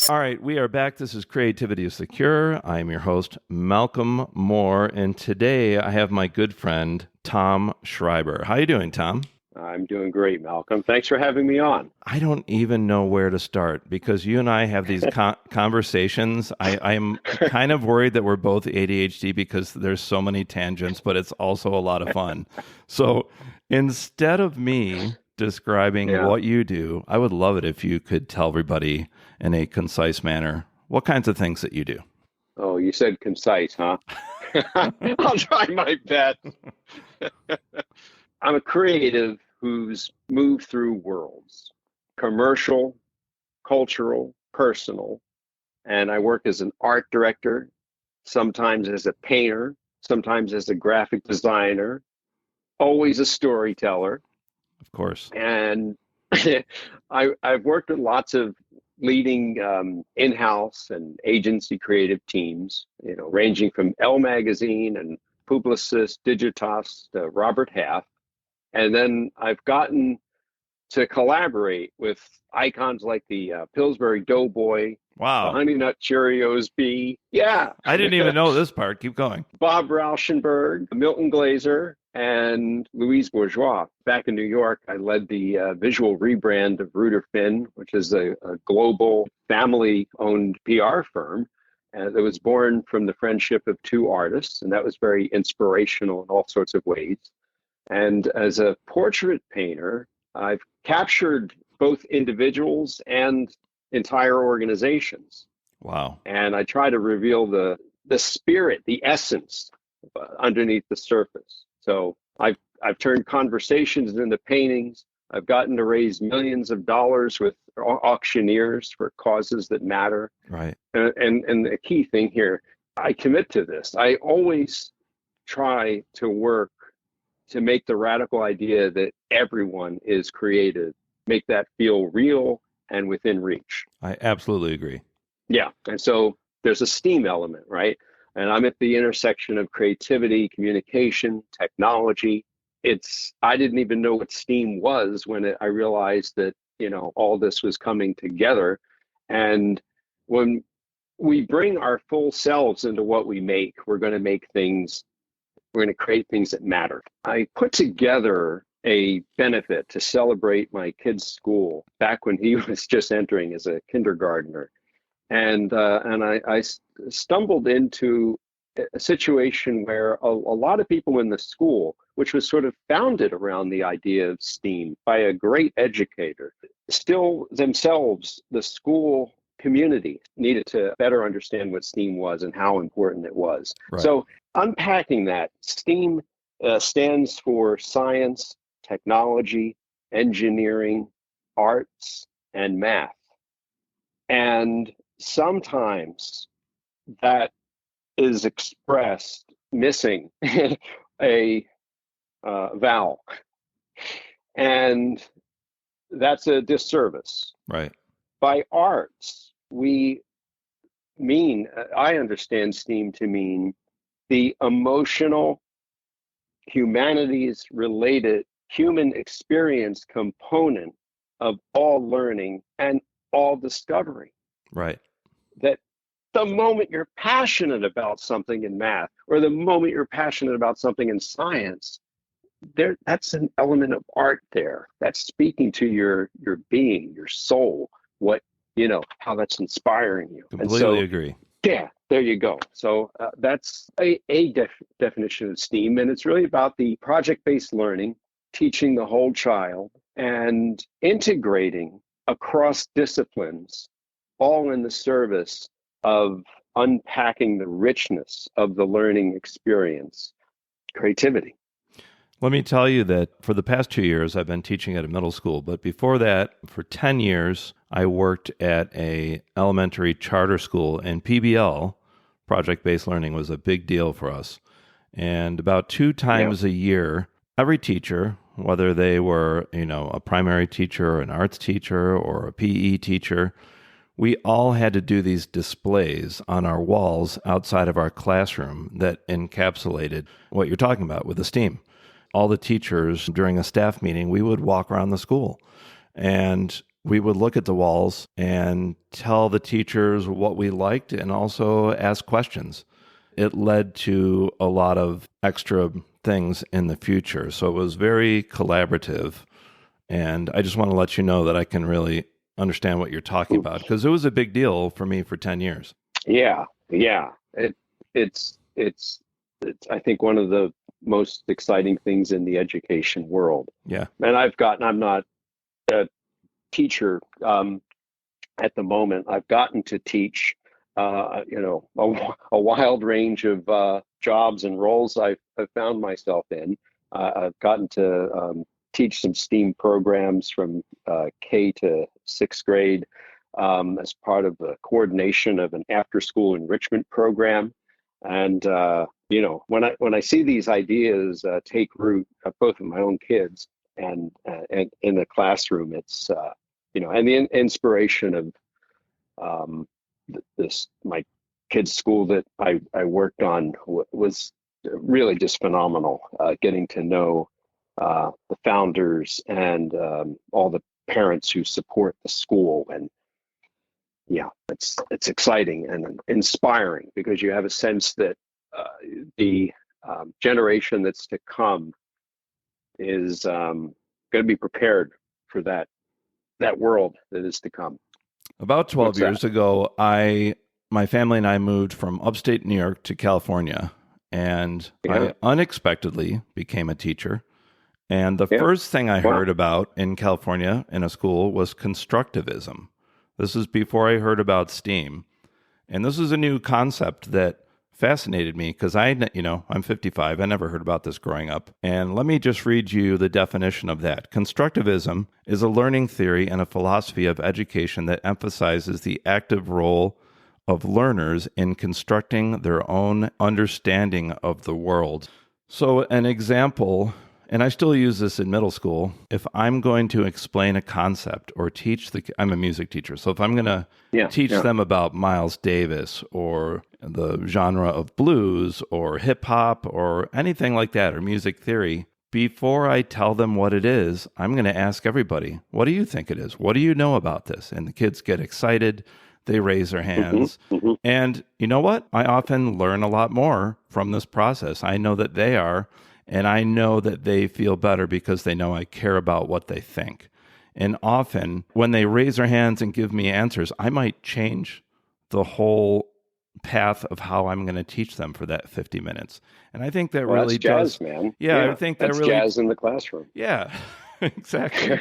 All right, we are back. This is Creativity is the Cure. I am your host, Malcolm Moore, and today I have my good friend, Tom Schreiber. How you doing, Tom? I'm doing great, Malcolm. Thanks for having me on. I don't even know where to start because you and I have these conversations. I am kind of worried that we're both ADHD because there's so many tangents, but it's also a lot of fun. So instead of me describing what you do, I would love it if you could tell everybody in a concise manner what kinds of things that you do. Oh, you said concise, huh? I'll try my best. I'm a creative who's moved through worlds, commercial, cultural, personal, and I work as an art director, sometimes as a painter, sometimes as a graphic designer, always a storyteller. Of course. And I've worked with lots of leading in-house and agency creative teams, ranging from Elle Magazine and Publicis, Digitas to Robert Half. And then I've gotten to collaborate with icons like the Pillsbury Doughboy, wow, the Honey Nut Cheerios Bee. Yeah. I didn't even know this part. Keep going. Bob Rauschenberg, Milton Glaser, and Louise Bourgeois. Back in New York, I led the visual rebrand of Reuter Finn, which is a global family-owned PR firm that was born from the friendship of two artists, and that was very inspirational in all sorts of ways. And as a portrait painter, I've captured both individuals and entire organizations. Wow. And I try to reveal the spirit, the essence underneath the surface. So I've turned conversations into paintings. I've gotten to raise millions of dollars with auctioneers for causes that matter. Right. And the key thing here, I commit to this. I always try to work to make the radical idea that everyone is creative, make that feel real and within reach. I absolutely agree. Yeah. And so there's a STEAM element, right? And I'm at the intersection of creativity, communication, technology. I didn't even know what STEAM was when I realized that, all this was coming together. And when we bring our full selves into what we make, we're going to create things that matter. I put together a benefit to celebrate my kid's school back when he was just entering as a kindergartner. And I stumbled into a situation where a lot of people in the school, which was sort of founded around the idea of STEAM by a great educator, still themselves, the school community needed to better understand what STEAM was and how important it was. Right. So unpacking that, STEAM stands for science, technology, engineering, arts, and math. And sometimes that is expressed missing a vowel. And that's a disservice. Right. By arts, I understand STEAM to mean the emotional, humanities-related, human experience component of all learning and all discovery. Right. That the moment you're passionate about something in math, or the moment you're passionate about something in science, that's an element of art there. That's speaking to your being, your soul, how that's inspiring you. Completely agree. Yeah, there you go. So that's a definition of STEAM, and it's really about the project-based learning, teaching the whole child, and integrating across disciplines, all in the service of unpacking the richness of the learning experience, creativity. Let me tell you that for the past 2 years, I've been teaching at a middle school, but before that, for 10 years, I worked at a elementary charter school, and PBL, project-based learning, was a big deal for us. And about 2 times a year, every teacher, whether they were, a primary teacher, an arts teacher, or a PE teacher, we all had to do these displays on our walls outside of our classroom that encapsulated what you're talking about with the STEAM. All the teachers, during a staff meeting, we would walk around the school and we would look at the walls and tell the teachers what we liked and also ask questions. It led to a lot of extra things in the future. So it was very collaborative. And I just want to let you know that I can really understand what you're talking about, because it was a big deal for me for 10 years. Yeah. It's I think one of the most exciting things in the education world. Yeah. And I'm not a teacher at the moment. I've gotten to teach, a wild range of jobs and roles I've found myself in. I've gotten to teach some STEAM programs from K to sixth grade as part of the coordination of an after-school enrichment program. And when I see these ideas take root, both of my own kids and in the classroom, it's and the inspiration of my kids' school that I worked on was really just phenomenal. Getting to know the founders and all the parents who support the school, and it's exciting and inspiring, because you have a sense that the generation that's to come is going to be prepared for that world that is to come. About 12 years ago, my family and I moved from upstate New York to California, and I unexpectedly became a teacher. And the first thing I heard about in California in a school was constructivism. This is before I heard about STEAM. And this is a new concept that fascinated me, because I'm 55. I never heard about this growing up. And let me just read you the definition of that. Constructivism is a learning theory and a philosophy of education that emphasizes the active role of learners in constructing their own understanding of the world. So an example, and I still use this in middle school, if I'm going to explain a concept or teach I'm a music teacher, so if I'm going to teach them about Miles Davis or the genre of blues or hip hop or anything like that, or music theory, before I tell them what it is, I'm going to ask everybody, what do you think it is? What do you know about this? And the kids get excited. They raise their hands. Mm-hmm. And you know what? I often learn a lot more from this process. I know that they are. And I know that they feel better because they know I care about what they think. And often when they raise their hands and give me answers, I might change the whole path of how I'm going to teach them for that 50 minutes. And I think that really that's jazz, does. Man. Yeah, I think that's really jazz in the classroom. Yeah, exactly.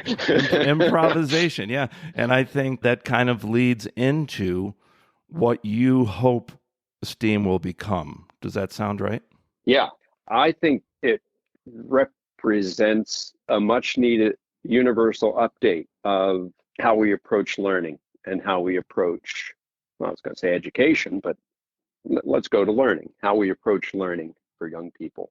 Improvisation. Yeah. And I think that kind of leads into what you hope STEAM will become. Does that sound right? Yeah. I think it represents a much needed universal update of how we approach learning and how we approach, I was going to say education, but let's go to learning, how we approach learning for young people.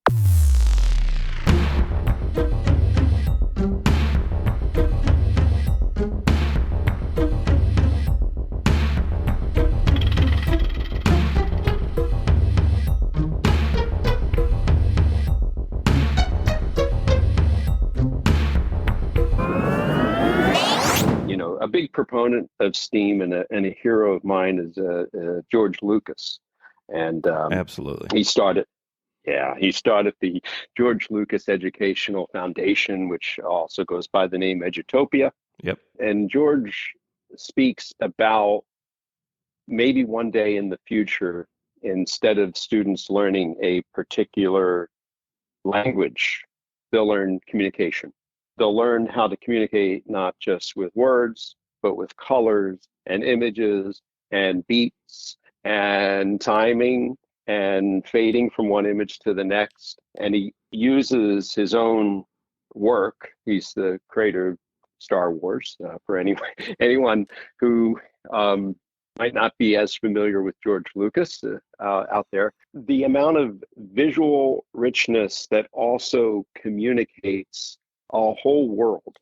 A big proponent of STEAM and a hero of mine is George Lucas, and absolutely, he started the George Lucas Educational Foundation, which also goes by the name Edutopia. Yep. And George speaks about maybe one day in the future, instead of students learning a particular language, they'll learn communication. They'll learn how to communicate not just with words, but with colors and images and beats and timing and fading from one image to the next. And he uses his own work. He's the creator of Star Wars. For anyone who might not be as familiar with George Lucas out there, the amount of visual richness that also communicates a whole world.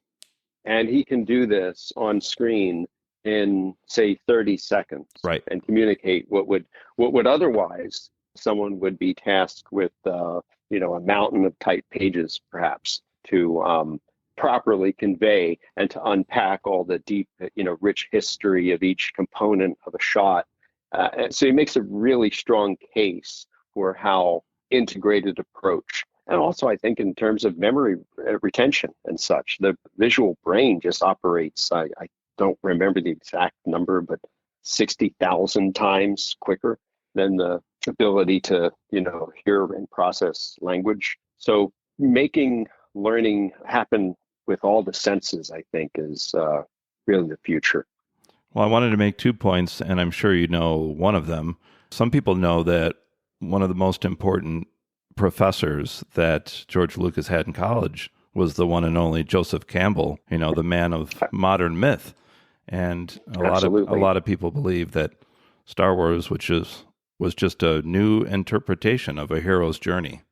And he can do this on screen in, say, 30 seconds, right, and communicate what would otherwise someone would be tasked with, a mountain of typed pages, perhaps, to properly convey and to unpack all the deep, rich history of each component of a shot. And so he makes a really strong case for how integrated approach. And also, I think in terms of memory retention and such, the visual brain just operates, I don't remember the exact number, but 60,000 times quicker than the ability to, hear and process language. So making learning happen with all the senses, I think, is really the future. Well, I wanted to make 2 points, and I'm sure you know one of them. Some people know that one of the most important professors that George Lucas had in college was the one and only Joseph Campbell, the man of modern myth. And a lot of people believe that Star Wars, was just a new interpretation of a hero's journey.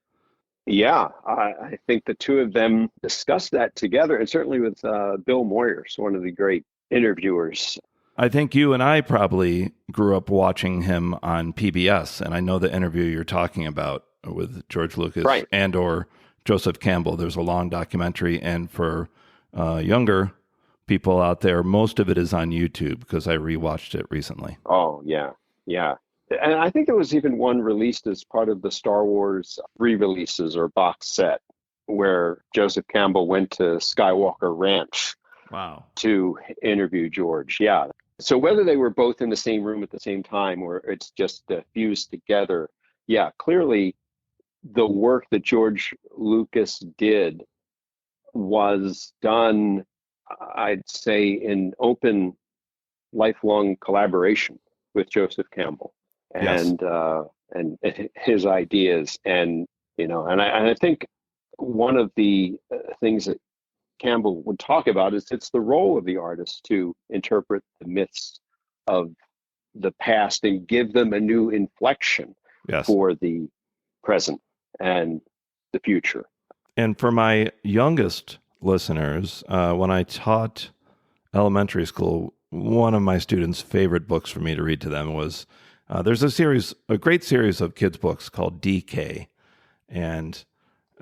Yeah, I think the two of them discussed that together, and certainly with Bill Moyers, one of the great interviewers. I think you and I probably grew up watching him on PBS, and I know the interview you're talking about with George Lucas and or Joseph Campbell. There's a long documentary, and for younger people out there, most of it is on YouTube because I rewatched it recently. Oh, yeah. And I think there was even one released as part of the Star Wars re-releases or box set where Joseph Campbell went to Skywalker Ranch to interview George. Yeah. So whether they were both in the same room at the same time or it's just fused together, yeah, clearly the work that George Lucas did was done, I'd say, in open, lifelong collaboration with Joseph Campbell and his ideas. And, and I think one of the things that Campbell would talk about is it's the role of the artist to interpret the myths of the past and give them a new inflection for the present and the future. And for my youngest listeners, when I taught elementary school, one of my students' favorite books for me to read to them was there's a great series of kids' books called DK, and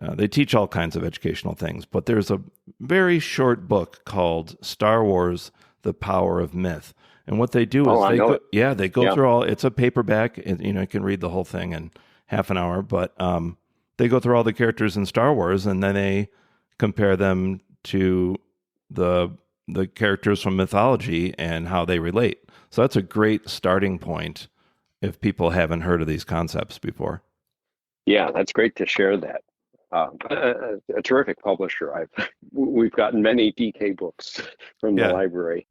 they teach all kinds of educational things, but there's a very short book called Star Wars: The Power of Myth. And what they do is they go through all, it's a paperback, and you can read the whole thing in half an hour, but they go through all the characters in Star Wars and then they compare them to the characters from mythology and how they relate. So that's a great starting point if people haven't heard of these concepts before. Yeah, that's great to share that. A terrific publisher. We've gotten many DK books from the library.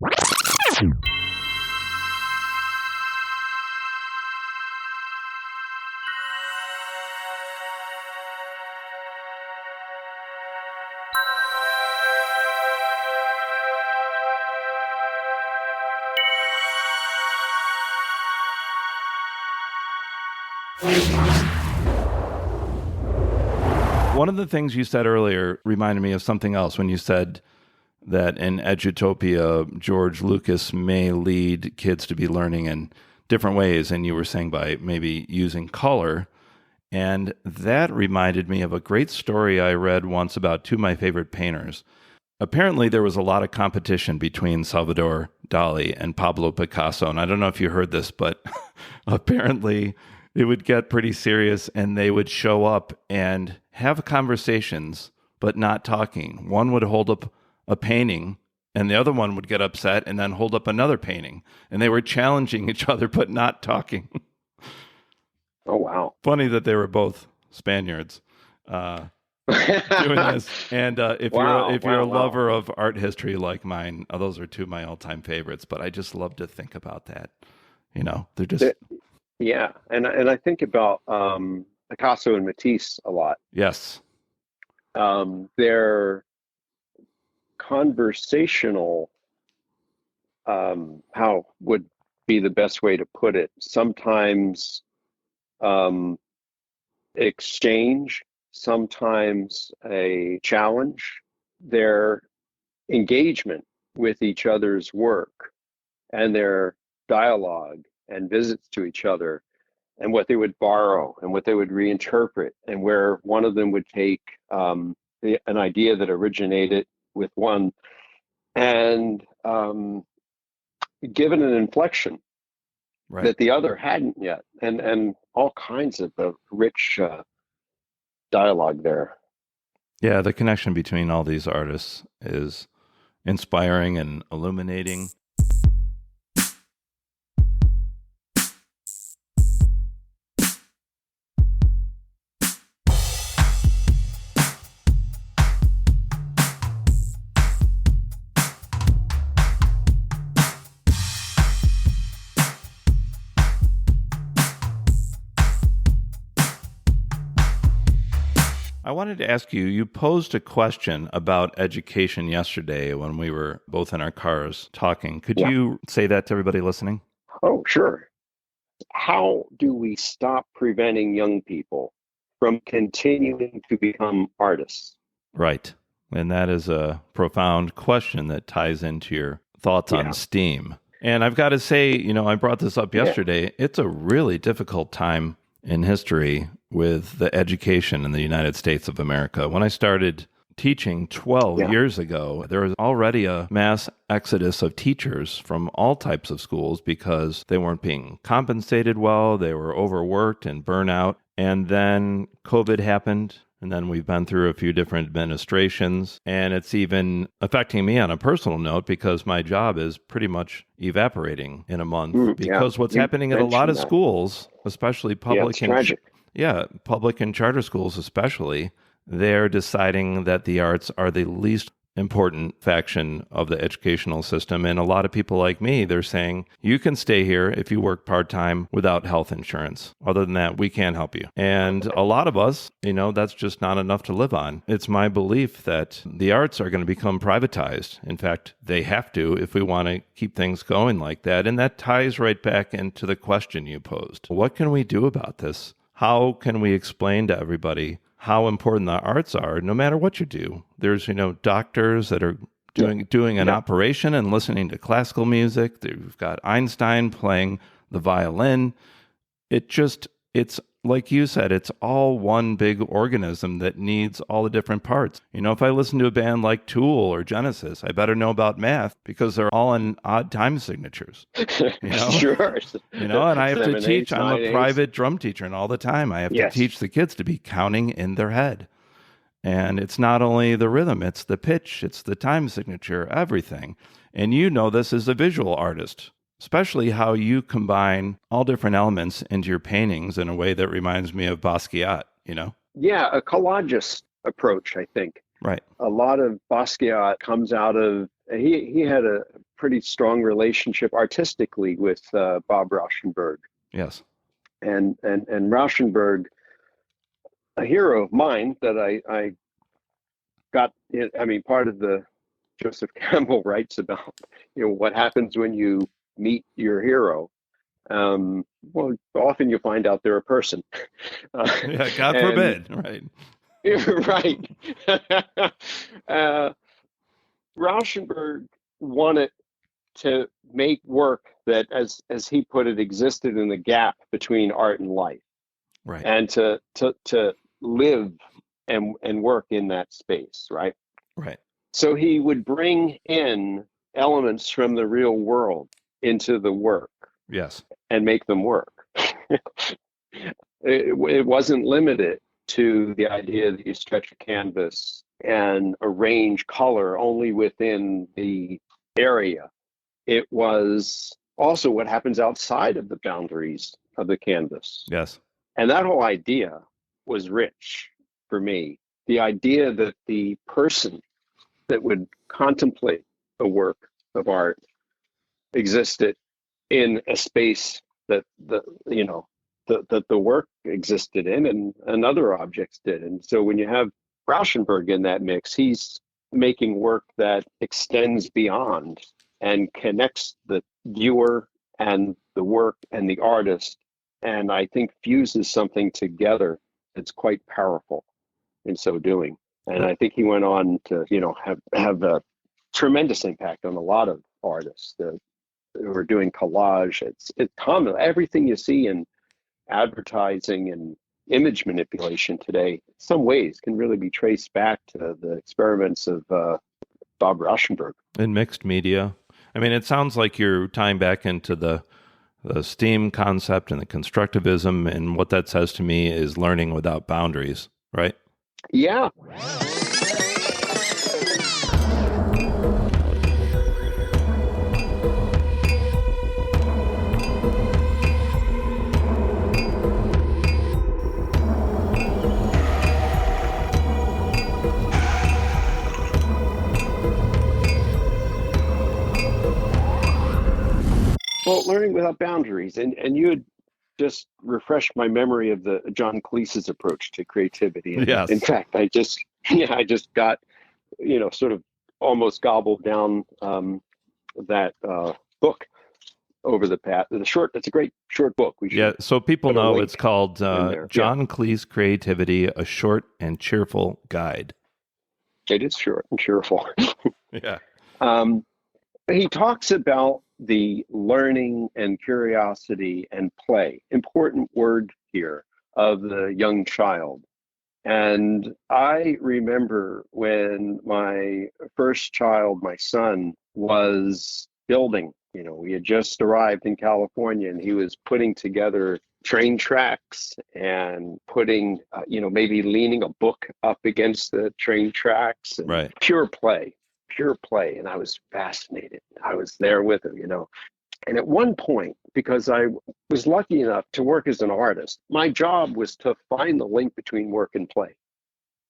One of the things you said earlier reminded me of something else when you said that in Edutopia, George Lucas may lead kids to be learning in different ways, and you were saying by maybe using color. And that reminded me of a great story I read once about two of my favorite painters. Apparently, there was a lot of competition between Salvador Dali and Pablo Picasso. And I don't know if you heard this, but apparently it would get pretty serious and they would show up and have conversations, but not talking. One would hold up a painting and the other one would get upset and then hold up another painting. And they were challenging each other, but not talking. Oh, wow. Funny that they were both Spaniards doing this. And if you're a lover of art history like mine, those are two of my all-time favorites. But I just love to think about that. They're just... Yeah, and I think about Picasso and Matisse a lot. Yes. Their conversational, how would be the best way to put it, sometimes exchange, sometimes a challenge. Their engagement with each other's work and their dialogue and visits to each other and what they would borrow and what they would reinterpret, and where one of them would take an idea that originated with one, and given an inflection Right. that the other hadn't yet, and all kinds of rich dialogue there. Yeah, the connection between all these artists is inspiring and illuminating. I wanted to ask you, you posed a question about education yesterday when we were both in our cars talking. Could you say that to everybody listening? Oh, sure. How do we stop preventing young people from continuing to become artists? Right. And that is a profound question that ties into your thoughts on STEAM. And I've got to say, I brought this up yesterday. It's a really difficult time in history with the education in the United States of America. When I started teaching 12 years ago, there was already a mass exodus of teachers from all types of schools because they weren't being compensated well, they were overworked and burnout. And then COVID happened, and then we've been through a few different administrations, and it's even affecting me on a personal note because my job is pretty much evaporating in a month because what's happening at a lot of schools, especially public public and charter schools especially, they're deciding that the arts are the least important faction of the educational system. And a lot of people like me, they're saying, you can stay here if you work part-time without health insurance. Other than that, we can't help you. And a lot of us, that's just not enough to live on. It's my belief that the arts are going to become privatized. In fact, they have to if we want to keep things going like that. And that ties right back into the question you posed. What can we do about this? How can we explain to everybody how important the arts are, no matter what you do? There's, doctors that are doing an operation and listening to classical music. They've got Einstein playing the violin. It's like you said, it's all one big organism that needs all the different parts. If I listen to a band like Tool or Genesis, I better know about math because they're all in odd time signatures. Sure. And I have to teach. I'm a private drum teacher, and all the time I have to teach the kids to be counting in their head. And it's not only the rhythm, it's the pitch, it's the time signature, everything. And this as a visual artist, especially how you combine all different elements into your paintings in a way that reminds me of Basquiat, Yeah, a collagist approach, I think. Right. A lot of Basquiat comes out of, he had a pretty strong relationship artistically with Bob Rauschenberg. Yes. And Rauschenberg, a hero of mine that I got, part of the Joseph Campbell writes about, what happens when you meet your hero. Well, often you find out they're a person. God forbid, right? Right. Rauschenberg wanted to make work that, as he put it, existed in the gap between art and life, right? And to live and work in that space, right? Right. So he would bring in elements from the real world into the work. Yes. And make them work. It wasn't limited to the idea that you stretch a canvas and arrange color only within the area. It was also what happens outside of the boundaries of the canvas. Yes. And that whole idea was rich for me. The idea that the person that would contemplate the work of art existed in a space that the work existed in, and other objects did. And so when you have Rauschenberg in that mix, he's making work that extends beyond and connects the viewer and the work and the artist, and I think fuses something together that's quite powerful in so doing. And I think he went on to have a tremendous impact on a lot of artists who are doing collage. It's common. Everything you see in advertising and image manipulation today, in some ways, can really be traced back to the experiments of Bob Rauschenberg. In mixed media. I mean, it sounds like you're tying back into the STEAM concept and the constructivism, and what that says to me is learning without boundaries, right? Yeah. Well, learning without boundaries, and you had just refreshed my memory of the John Cleese's approach to creativity. And Yes. in fact, I just got, sort of almost gobbled down that book over the past. It's a great short book. So people know it's called John Yeah. Cleese Creativity: A Short and Cheerful Guide. It is short and cheerful. Yeah. He talks about the learning and curiosity and play, important word here, of the young child. And I remember when my first child, my son, was building. We had just arrived in California, and he was putting together train tracks and putting, maybe leaning a book up against the train tracks. And Right. Pure play. And I was fascinated. I was there with him, And at one point, because I was lucky enough to work as an artist, my job was to find the link between work and play.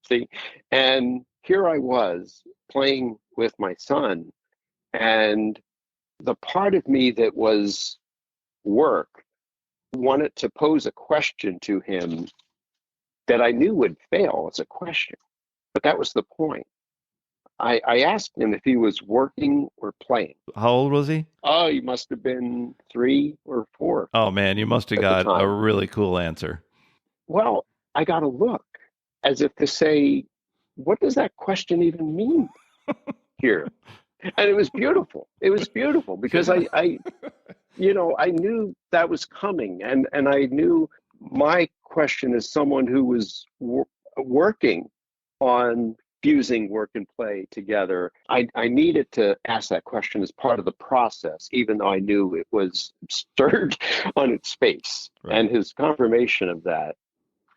See? And here I was playing with my son, and the part of me that was work wanted to pose a question to him that I knew would fail as a question. But that was the point. I asked him if he was working or playing. How old was he? Oh, he must have been 3 or 4. Oh, man, you must have got a really cool answer. Well, I got a look as if to say, what does that question even mean here? And it was beautiful. It was beautiful because I knew that was coming. And I knew my question as someone who was working on fusing work and play together, I needed to ask that question as part of the process, even though I knew it was absurd on its face. Right. And his confirmation of that,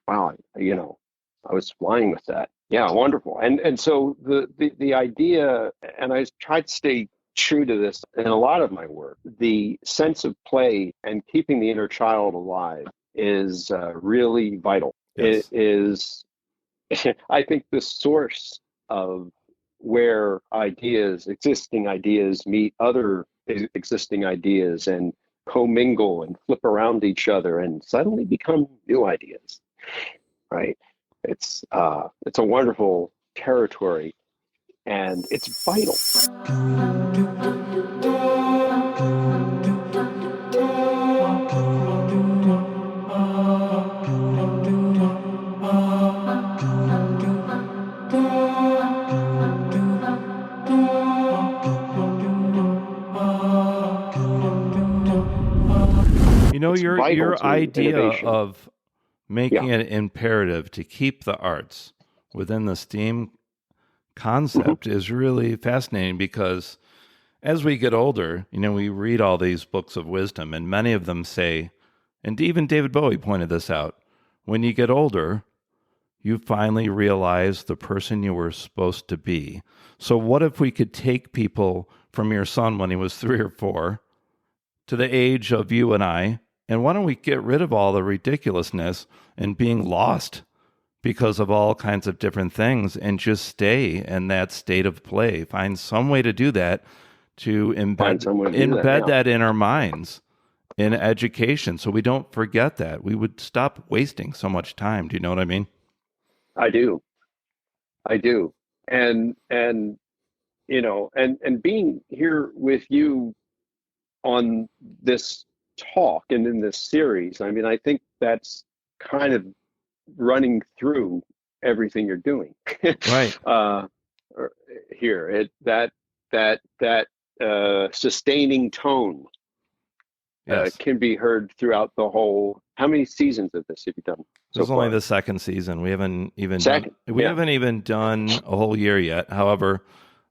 wow, I was flying with that. Yeah, wonderful. And so the idea, and I tried to stay true to this in a lot of my work, the sense of play and keeping the inner child alive is really vital. Yes. It is, I think, the source of where existing ideas meet other existing ideas and commingle and flip around each other and suddenly become new ideas, right? It's a wonderful territory, and it's vital. Your idea of making it imperative to keep the arts within the STEAM concept is really fascinating, because as we get older, we read all these books of wisdom, and many of them say, and even David Bowie pointed this out, when you get older, you finally realize the person you were supposed to be. So what if we could take people from your son when he was 3 or 4 to the age of you and I, and why don't we get rid of all the ridiculousness and being lost because of all kinds of different things and just stay in that state of play? Find some way to do that, to embed that in our minds in education, so we don't forget that. We would stop wasting so much time. Do you know what I mean? I do. And being here with you on this talk and in this series, I mean, I think that's kind of running through everything you're doing. Right. Here, that sustaining tone can be heard throughout the whole. How many seasons of this have you done? This is only the second season. We haven't even done a whole year yet. However,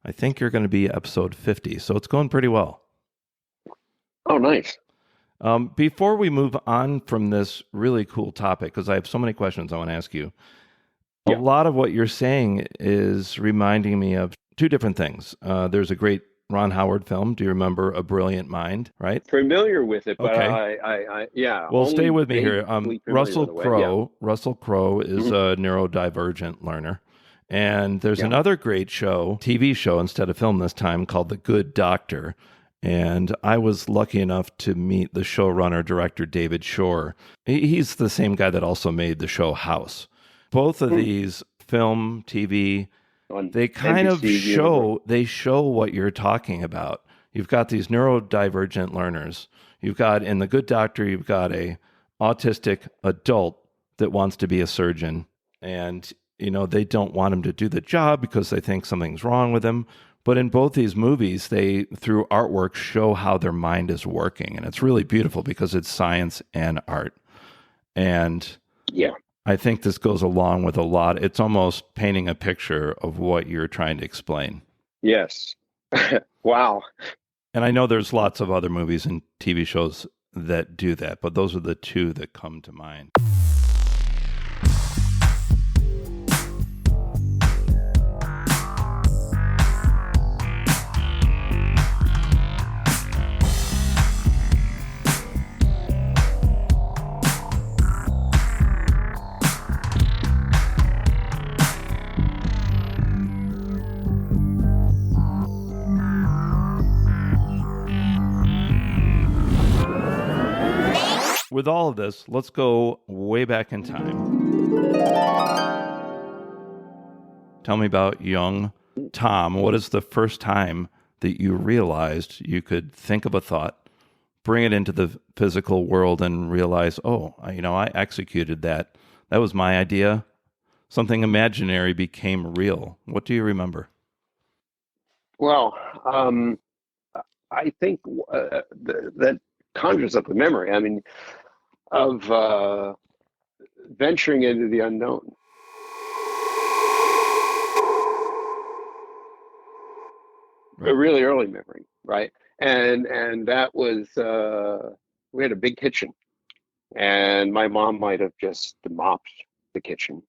I think you're going to be episode 50, so it's going pretty well. Oh, nice. Before we move on from this really cool topic, because I have so many questions I want to ask you, a lot of what you're saying is reminding me of two different things. There's a great Ron Howard film. Do you remember A Brilliant Mind, right? Familiar with it, but okay. Yeah. Well, stay with me here. Russell Crowe. Yeah. Russell Crowe is a neurodivergent learner. And there's another great show, TV show instead of film this time, called The Good Doctor. And I was lucky enough to meet the showrunner, director David Shore. He's the same guy that also made the show House. Both of these, film, TV, they kind of show what you're talking about. You've got these neurodivergent learners. You've got, in The Good Doctor, you've got a autistic adult that wants to be a surgeon. And, they don't want him to do the job because they think something's wrong with him. But in both these movies, they, through artwork, show how their mind is working. And it's really beautiful because it's science and art. And I think this goes along with a lot. It's almost painting a picture of what you're trying to explain. Yes. Wow. And I know there's lots of other movies and TV shows that do that, but those are the two that come to mind. With all of this, let's go way back in time. Tell me about young Tom. What is the first time that you realized you could think of a thought, bring it into the physical world, and realize, I executed that. That was my idea. Something imaginary became real. What do you remember? Well, I think that conjures up a memory. I mean, of venturing into the unknown. Right. A really early memory, right? And that was we had a big kitchen, and my mom might have just mopped the kitchen,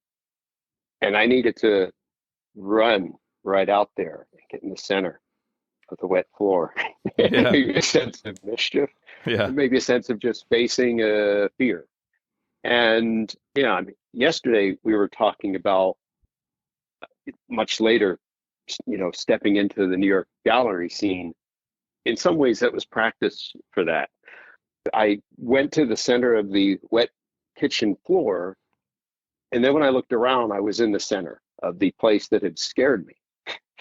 and I needed to run right out there and get in the center of the wet floor. Maybe a sense of mischief. Maybe a sense of just facing fear. And yesterday we were talking about, much later, stepping into the New York gallery scene. In some ways that was practice for that. I went to the center of the wet kitchen floor, and then when I looked around, I was in the center of the place that had scared me.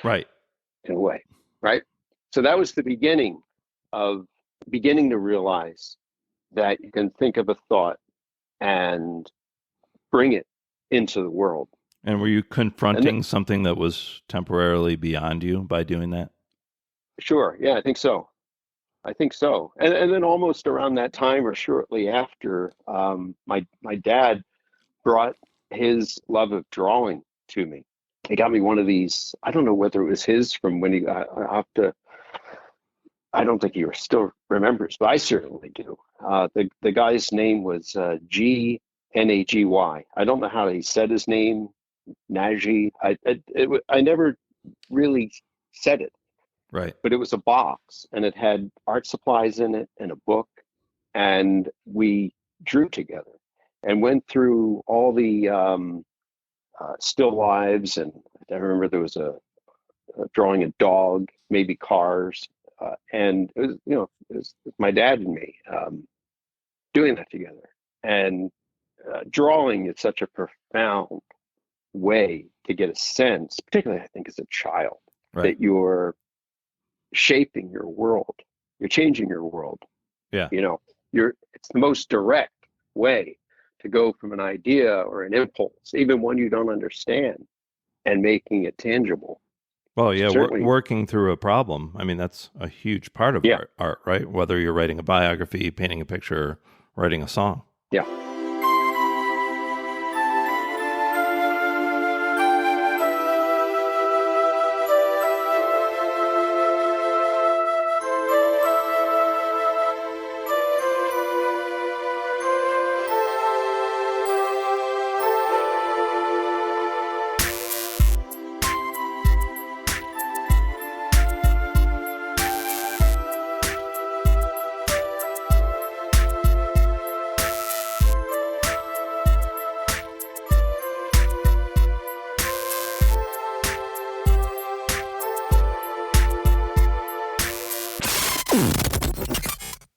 Right. In a way, right? So that was the beginning to realize that you can think of a thought and bring it into the world. And were you confronting something that was temporarily beyond you by doing that? Sure. Yeah, I think so. And then almost around that time or shortly after, my dad brought his love of drawing to me. He got me one of these. I don't know whether it was his from when he. I don't think he still remembers, but I certainly do. The guy's name was Gnagy. I don't know how he said his name, Gnagy. I never really said it. Right. But it was a box, and it had art supplies in it and a book, and we drew together and went through all the still lives, and I remember there was a drawing a dog, maybe cars. And it was my dad and me doing that together. And drawing is such a profound way to get a sense, particularly I think as a child, that you're shaping your world, you're changing your world. Yeah. It's the most direct way to go from an idea or an impulse, even one you don't understand, and making it tangible. Well, yeah, working through a problem. I mean, that's a huge part of art, right? Whether you're writing a biography, painting a picture, writing a song. Yeah.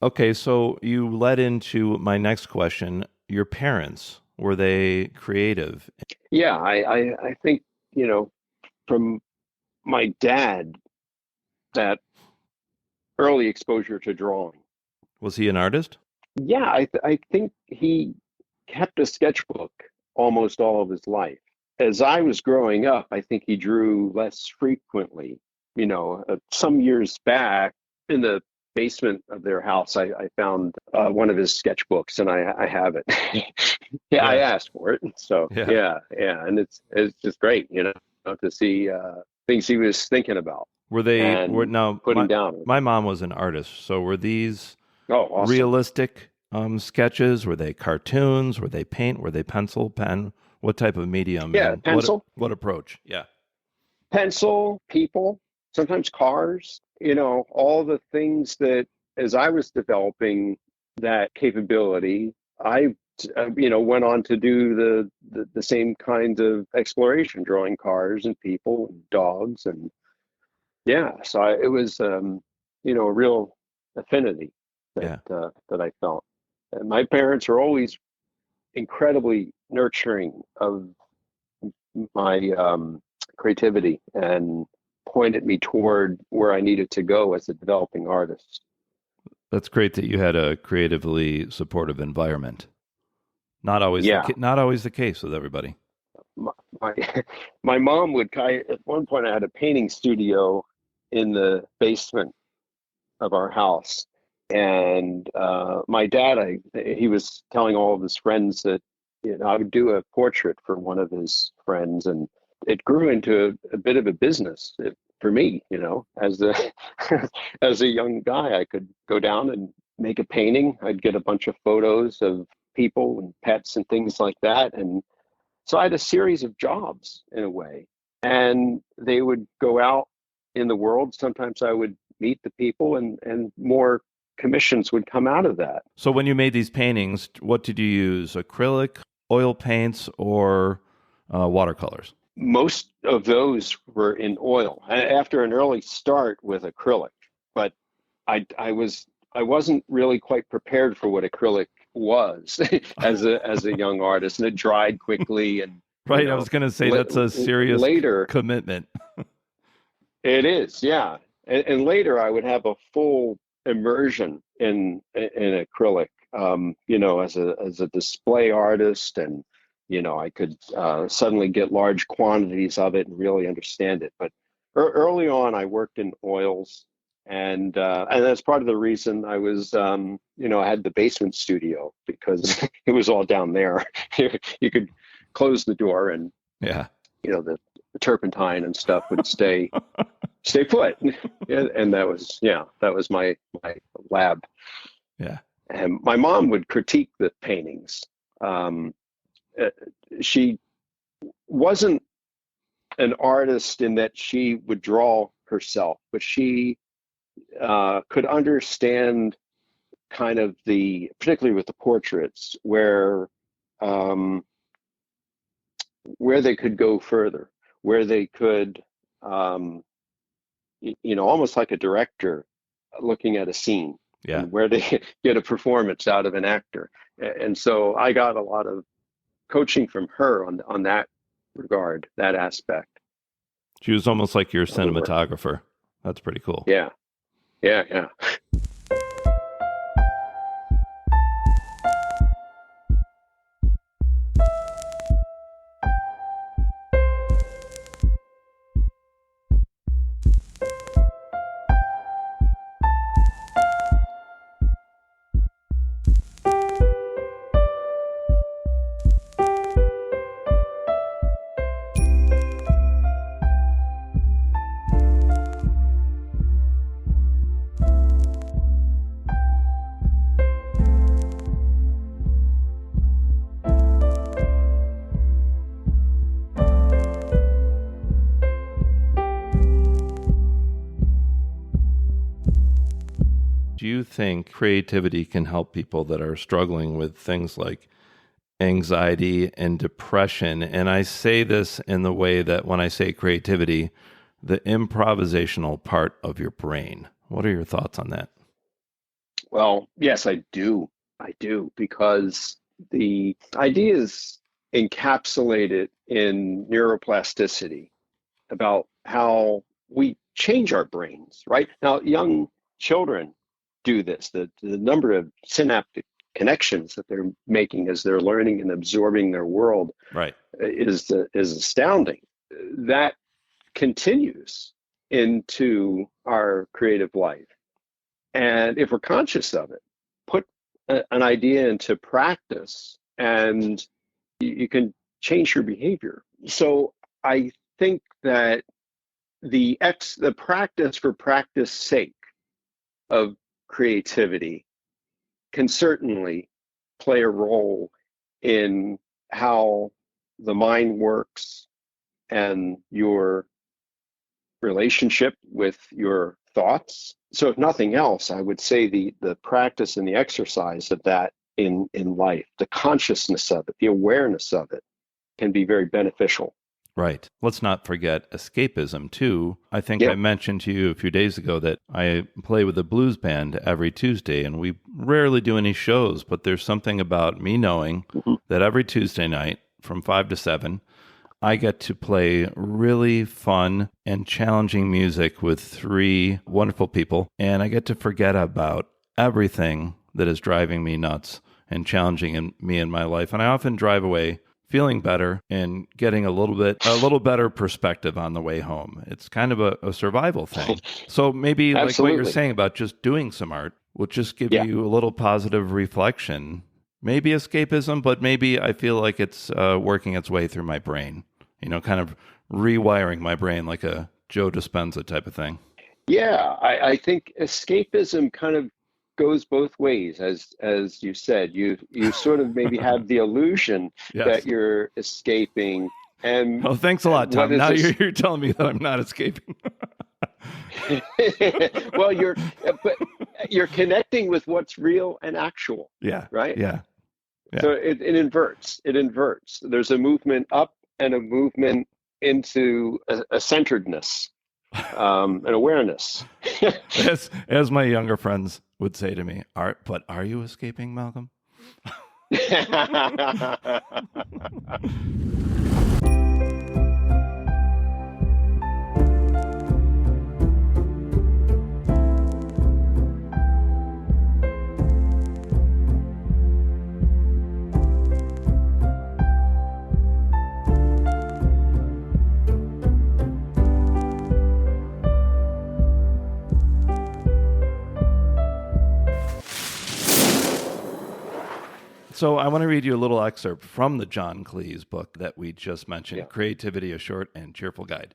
Okay, so you led into my next question. Your parents, were they creative? Yeah, I think, from my dad, that early exposure to drawing. Was he an artist? Yeah, I think he kept a sketchbook almost all of his life. As I was growing up, I think he drew less frequently. Some years back in the basement of their house, I found one of his sketchbooks, and I have it. Yeah, I Yeah. asked for it, so Yeah. yeah, and it's just great, to see things he was thinking about Were and now putting down. my mom was an artist, so were these Oh, awesome. realistic sketches? Were they cartoons? Were they paint? Were they pencil, pen? What type of medium Yeah, and pencil. what approach? Yeah. Pencil, people, sometimes cars, all the things that as I was developing that capability, I, went on to do the same kind of exploration, drawing cars and people and dogs. And yeah, so it was, a real affinity Yeah. that I felt. And my parents are always incredibly nurturing of my creativity and pointed me toward where I needed to go as a developing artist. That's great that you had a creatively supportive environment. Yeah, Not always the case with everybody. my my, my mom at one point I had a painting studio in the basement of our house, and my dad, he was telling all of his friends that I would do a portrait for one of his friends, and it grew into a bit of a business for me. As a as a young guy, I could go down and make a painting. I'd get a bunch of photos of people and pets and things like that, and so I had a series of jobs in a way, and they would go out in the world. Sometimes I would meet the people, and more commissions would come out of that. So when you made these paintings, what did you use? Acrylic, oil paints, or watercolors? Most of those were in oil after an early start with acrylic, but I wasn't really quite prepared for what acrylic was as a young artist, and it dried quickly. And Right, I was going to say that's a serious later commitment. it is, yeah. And later I would have a full immersion in acrylic, as a display artist, and I could suddenly get large quantities of it and really understand it. But early on, I worked in oils, and that's part of the reason I was, I had the basement studio, because it was all down there. You could close the door, and Yeah. the turpentine and stuff would stay put. And that was my lab. Yeah. And my mom would critique the paintings. She wasn't an artist in that she would draw herself, but she could understand kind of particularly with the portraits, where they could go further, where they could, almost like a director looking at a scene, Yeah. and where they get a performance out of an actor. And so I got a lot of coaching from her on that regard, that aspect. She was almost like your of the work. cinematographer. That's pretty cool. Yeah. Do you think creativity can help people that are struggling with things like anxiety and depression? And I say this in the way that when I say creativity, the improvisational part of your brain. What are your thoughts on that? Well, yes, I do. I do, because the idea is encapsulated in neuroplasticity about how we change our brains, right? Now, young children do this. The number of synaptic connections that they're making as they're learning and absorbing their world Right. is astounding. That continues into our creative life. And if we're conscious of it, put an idea into practice and you can change your behavior. So I think that the practice for practice sake of creativity can certainly play a role in how the mind works and your relationship with your thoughts. So if nothing else, I would say the practice and the exercise of that in life, the consciousness of it, the awareness of it, can be very beneficial. Right. Let's not forget escapism, too. I think I mentioned to you a few days ago that I play with a blues band every Tuesday, and we rarely do any shows, but there's something about me knowing that every Tuesday night from 5 to 7, I get to play really fun and challenging music with 3 wonderful people, and I get to forget about everything that is driving me nuts and challenging me in my life. And I often drive away feeling better and getting a little better perspective on the way home. It's kind of a survival thing. So maybe like what you're saying about just doing some art will just give you a little positive reflection. Maybe escapism, but maybe I feel like it's working its way through my brain, kind of rewiring my brain like a Joe Dispenza type of thing. Yeah, I think escapism kind of goes both ways, as you said. You sort of maybe have the illusion that you're escaping. And oh, thanks a lot, Tom. Now you're telling me that I'm not escaping. Well, you're connecting with what's real and actual. Yeah. Right. Yeah. So it inverts. It inverts. There's a movement up and a movement into a centeredness. And awareness. as my younger friends would say to me, are you escaping, Malcolm? So I want to read you a little excerpt from the John Cleese book that we just mentioned, Creativity, A Short and Cheerful Guide.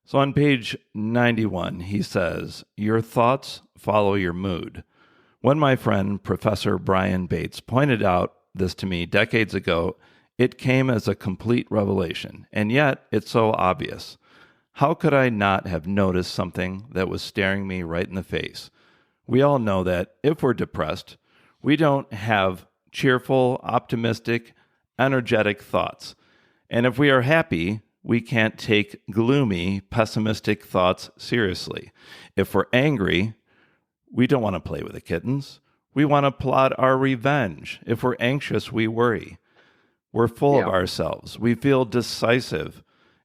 So on page 91, he says, "Your thoughts follow your mood. When my friend, Professor Brian Bates, pointed out this to me decades ago, it came as a complete revelation, and yet it's so obvious. How could I not have noticed something that was staring me right in the face? We all know that if we're depressed, we don't have cheerful, optimistic, energetic thoughts. And if we are happy, we can't take gloomy, pessimistic thoughts seriously. If we're angry, we don't want to play with the kittens. We want to plot our revenge. If we're anxious, we worry. We're full of ourselves. We feel decisive.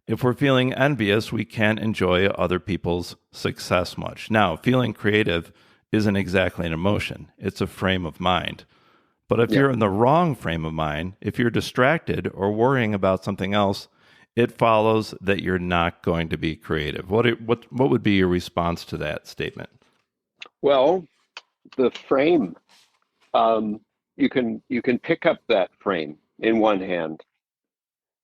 If we're feeling envious, we can't enjoy other people's success much. Now, feeling creative isn't exactly an emotion. It's a frame of mind. But if you're in the wrong frame of mind, if you're distracted or worrying about something else, it follows that you're not going to be creative. What would be your response to that statement? Well, the frame, you can pick up that frame in one hand.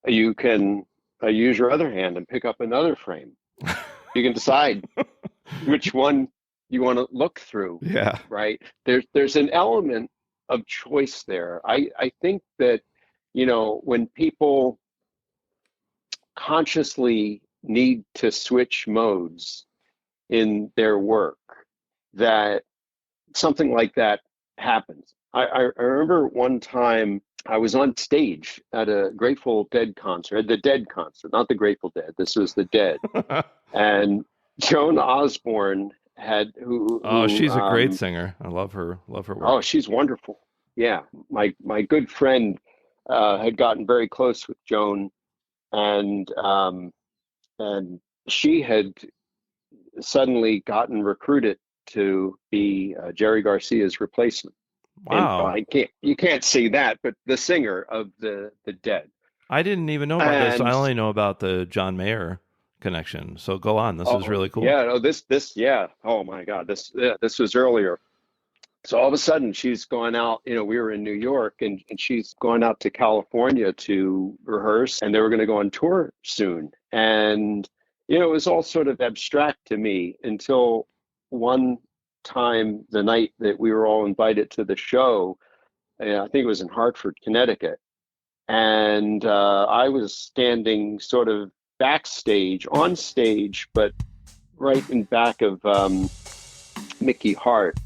You can use your other hand and pick up another frame. You can decide which one you want to look through. Yeah. Right. There's an element of choice there. I think that, when people consciously need to switch modes in their work, that something like that happens. I remember one time I was on stage at a Grateful Dead concert, the Dead concert, not the Grateful Dead. This was the Dead. And Joan Osborne had Oh, she's a great singer. I love her. Love her work. oh, she's wonderful. Yeah, my good friend had gotten very close with Joan, and and she had suddenly gotten recruited to be Jerry Garcia's replacement. And Wow. you can't see that, but the singer of the Dead. I didn't even know about this. I And only know about the John Mayer connection. So go on. This is oh really cool. yeah, oh this yeah. Oh my God, this was earlier. So all of a sudden she's going out, we were in New York, and she's going out to California to rehearse, and they were going to go on tour soon. And, it was all sort of abstract to me until one time, the night that we were all invited to the show. I think it was in Hartford, Connecticut. And I was standing sort of backstage, on stage, but right in back of Mickey Hart,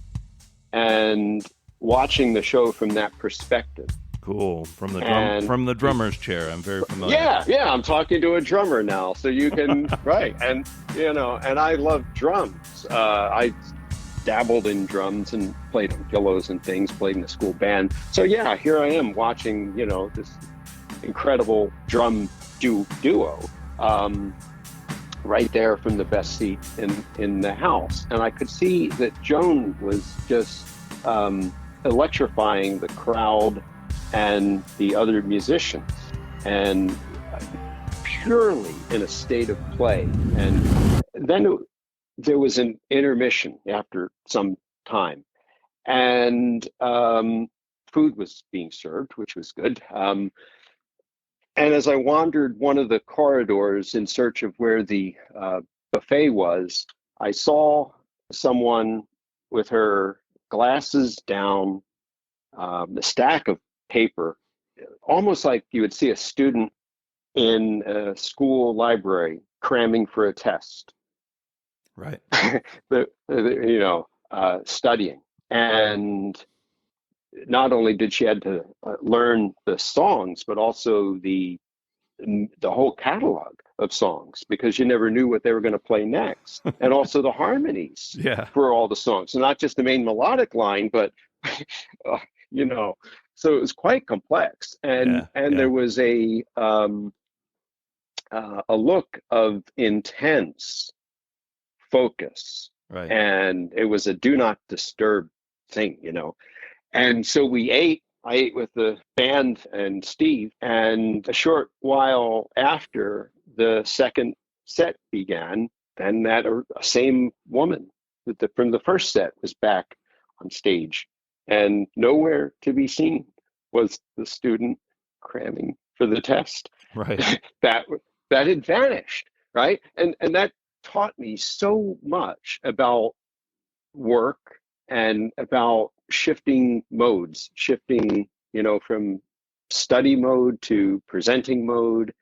and watching the show from that perspective. Cool. From the And from the drummer's chair. I'm very familiar. yeah, I'm talking to a drummer now, so you can right. And and I love drums. I dabbled in drums and played on pillows and things, played in the school band. So yeah, here I am watching, this incredible drum duo. Right there from the best seat in the house. And I could see that Joan was just electrifying the crowd and the other musicians, and purely in a state of play. And then there was an intermission after some time, and food was being served, which was good. And as I wandered one of the corridors in search of where the buffet was, I saw someone with her glasses down, a stack of paper, almost like you would see a student in a school library cramming for a test. Right. Studying. And not only did she had to learn the songs, but also the whole catalog of songs, because you never knew what they were going to play next, and also the harmonies for all the songs, so not just the main melodic line, but so it was quite complex, and there was a look of intense focus, right, and it was a do not disturb thing, And so I ate with the band and Steve, and a short while after the second set began, then that same woman from the first set was back on stage, and nowhere to be seen was the student cramming for the test. Right. that had vanished, right? And that taught me so much about work and about shifting modes, from study mode to presenting mode,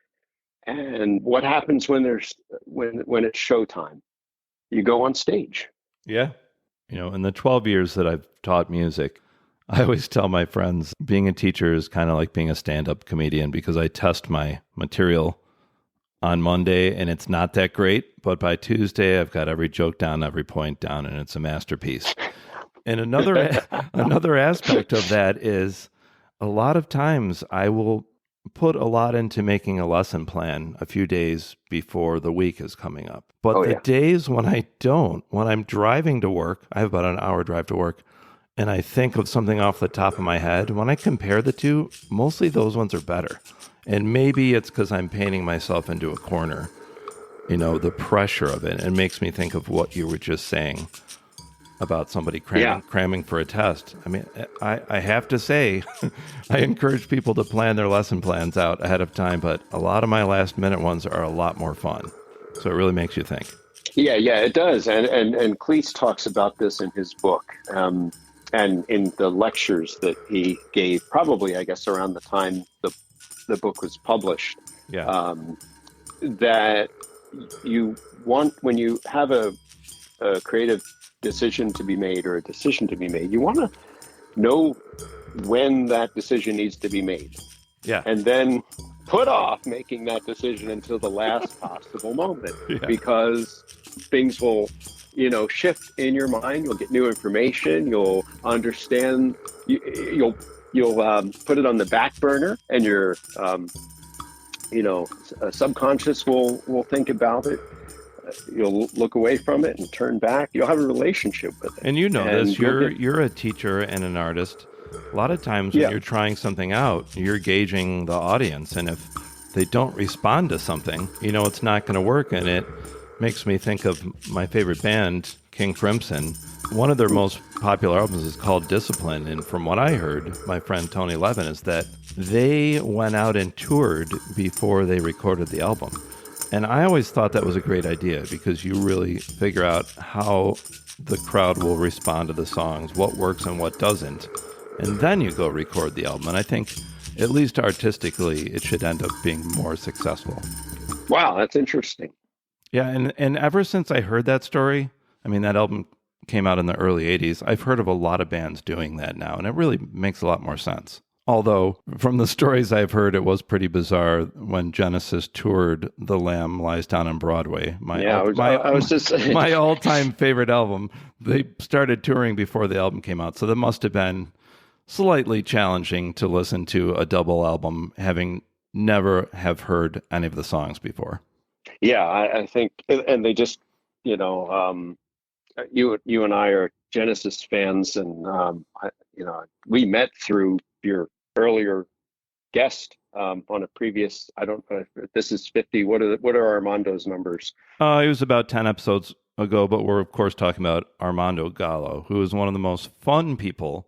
and what happens when it's showtime. You go on stage. Yeah. In the 12 years that I've taught music, I always tell my friends being a teacher is kind of like being a stand-up comedian, because I test my material on Monday and it's not that great, but by Tuesday I've got every joke down, every point down, and it's a masterpiece. And another aspect of that is a lot of times I will put a lot into making a lesson plan a few days before the week is coming up. But days when I don't, when I'm driving to work, I have about an hour drive to work, and I think of something off the top of my head, when I compare the two, mostly those ones are better. And maybe it's because I'm painting myself into a corner, the pressure of it. It makes me think of what you were just saying about somebody cramming for a test. I mean, I have to say, I encourage people to plan their lesson plans out ahead of time, but a lot of my last minute ones are a lot more fun. So it really makes you think. Yeah, it does. And Cleese talks about this in his book, and in the lectures that he gave, probably, I guess, around the time the book was published. Yeah. That you want, when you have a creative decision to be made, or a decision to be made, you want to know when that decision needs to be made. Yeah. And then put off making that decision until the last possible moment, Yeah. because things will, shift in your mind. You'll get new information. You'll understand. You'll put it on the back burner, and your subconscious will think about it. You'll look away from it and turn back. You'll have a relationship with it. And this. You're a teacher and an artist. A lot of times when you're trying something out, you're gauging the audience, and if they don't respond to something, it's not going to work. And it makes me think of my favorite band, King Crimson. One of their most popular albums is called Discipline, and from what I heard, my friend Tony Levin, is that they went out and toured before they recorded the album. And I always thought that was a great idea, because you really figure out how the crowd will respond to the songs, what works and what doesn't, and then you go record the album. And I think, at least artistically, it should end up being more successful. Wow, that's interesting. Yeah, and ever since I heard that story, that album came out in the early 80s, I've heard of a lot of bands doing that now, and it really makes a lot more sense. Although, from the stories I've heard, it was pretty bizarre when Genesis toured The Lamb Lies Down on Broadway. My all-time favorite album. They started touring before the album came out, so that must have been slightly challenging to listen to a double album, having never have heard any of the songs before. Yeah, I think, and they just, you and I are Genesis fans, and we met through your earlier guest on a previous. I don't know if this is 50. What are Armando's numbers? It was about 10 episodes ago, but we're of course talking about Armando Gallo, who is one of the most fun people,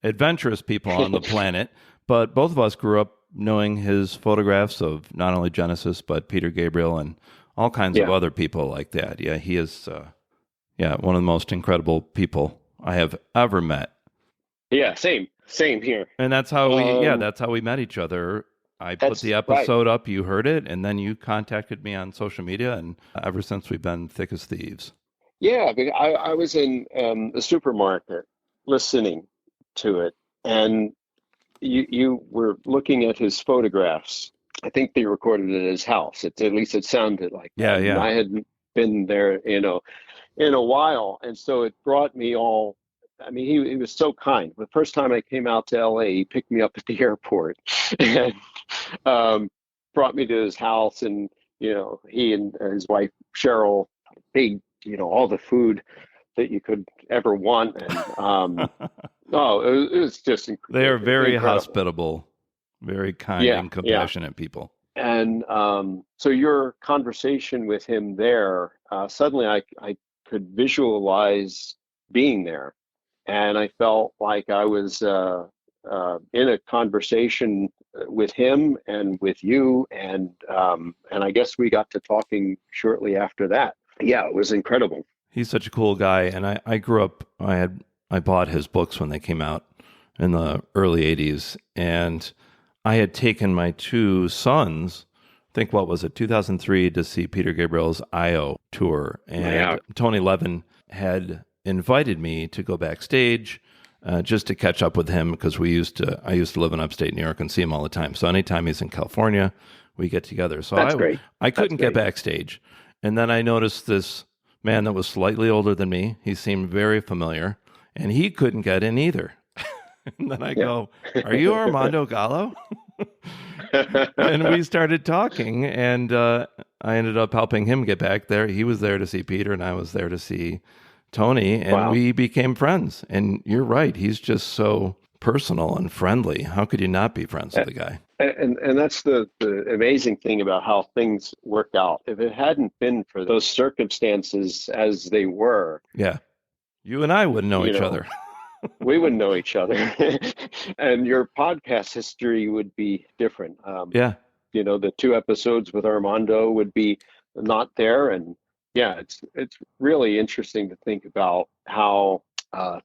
adventurous people on the planet. But both of us grew up knowing his photographs of not only Genesis, but Peter Gabriel and all kinds of other people like that. Yeah, he is one of the most incredible people I have ever met. Yeah, same here. And that's how we met each other. I put the episode up, you heard it, and then you contacted me on social media, and ever since we've been thick as thieves. Yeah, I was in the supermarket listening to it, and you were looking at his photographs. I think they recorded it at his house. At least it sounded like that. Yeah. And I hadn't been there, in a while, and so it brought me all. He was so kind. The first time I came out to LA, he picked me up at the airport and brought me to his house, and he and his wife Cheryl made all the food that you could ever want, and it was just incredible. They are very hospitable, very kind and compassionate people. And so your conversation with him there, suddenly I could visualize being there. And I felt like I was in a conversation with him and with you, and I guess we got to talking shortly after that. Yeah, it was incredible. He's such a cool guy, and I grew up. I bought his books when they came out in the early 80s, and I had taken my two sons, I think, 2003, to see Peter Gabriel's I.O. tour, and Tony Levin had invited me to go backstage just to catch up with him, because I used to live in upstate New York and see him all the time. So anytime he's in California, we get together. So I couldn't get backstage. And then I noticed this man that was slightly older than me. He seemed very familiar, and he couldn't get in either. And then I go, "Are you Armando Gallo?" And we started talking, and I ended up helping him get back there. He was there to see Peter, and I was there to see Tony, and we became friends. And you're right, he's just so personal and friendly. How could you not be friends with the guy? And that's the amazing thing about how things work out. If it hadn't been for those circumstances as they were, you and I wouldn't know each other. We wouldn't know each other. And your podcast history would be different. The 2 episodes with Armando would be not there, and it's really interesting to think about how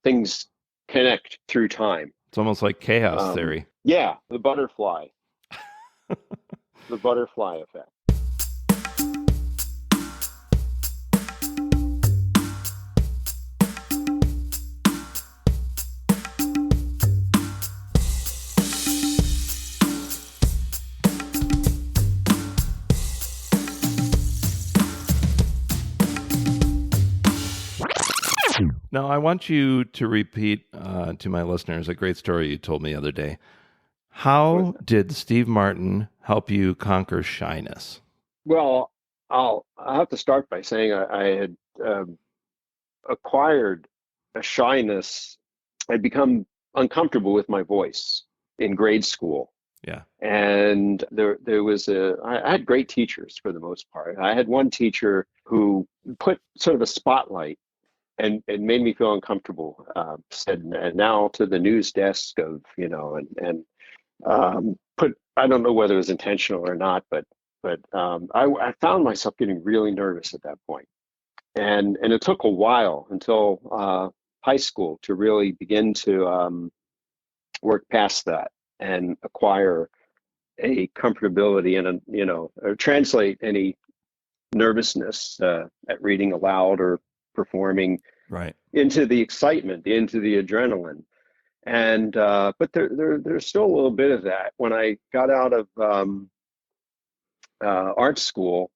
things connect through time. It's almost like chaos theory. Yeah, the butterfly. The butterfly effect. Now, I want you to repeat to my listeners a great story you told me the other day. How did Steve Martin help you conquer shyness? Well, I'll have to start by saying I had acquired a shyness. I'd become uncomfortable with my voice in grade school. Yeah. And there was I had great teachers for the most part. I had one teacher who put sort of a spotlight and it made me feel uncomfortable. Said, and now to the news desk of, put, I don't know whether it was intentional or not, but I found myself getting really nervous at that point. And it took a while until high school to really begin to work past that and acquire a comfortability and or translate any nervousness at reading aloud or performing right into the excitement, into the adrenaline. And but there's still a little bit of that. When I got out of art school,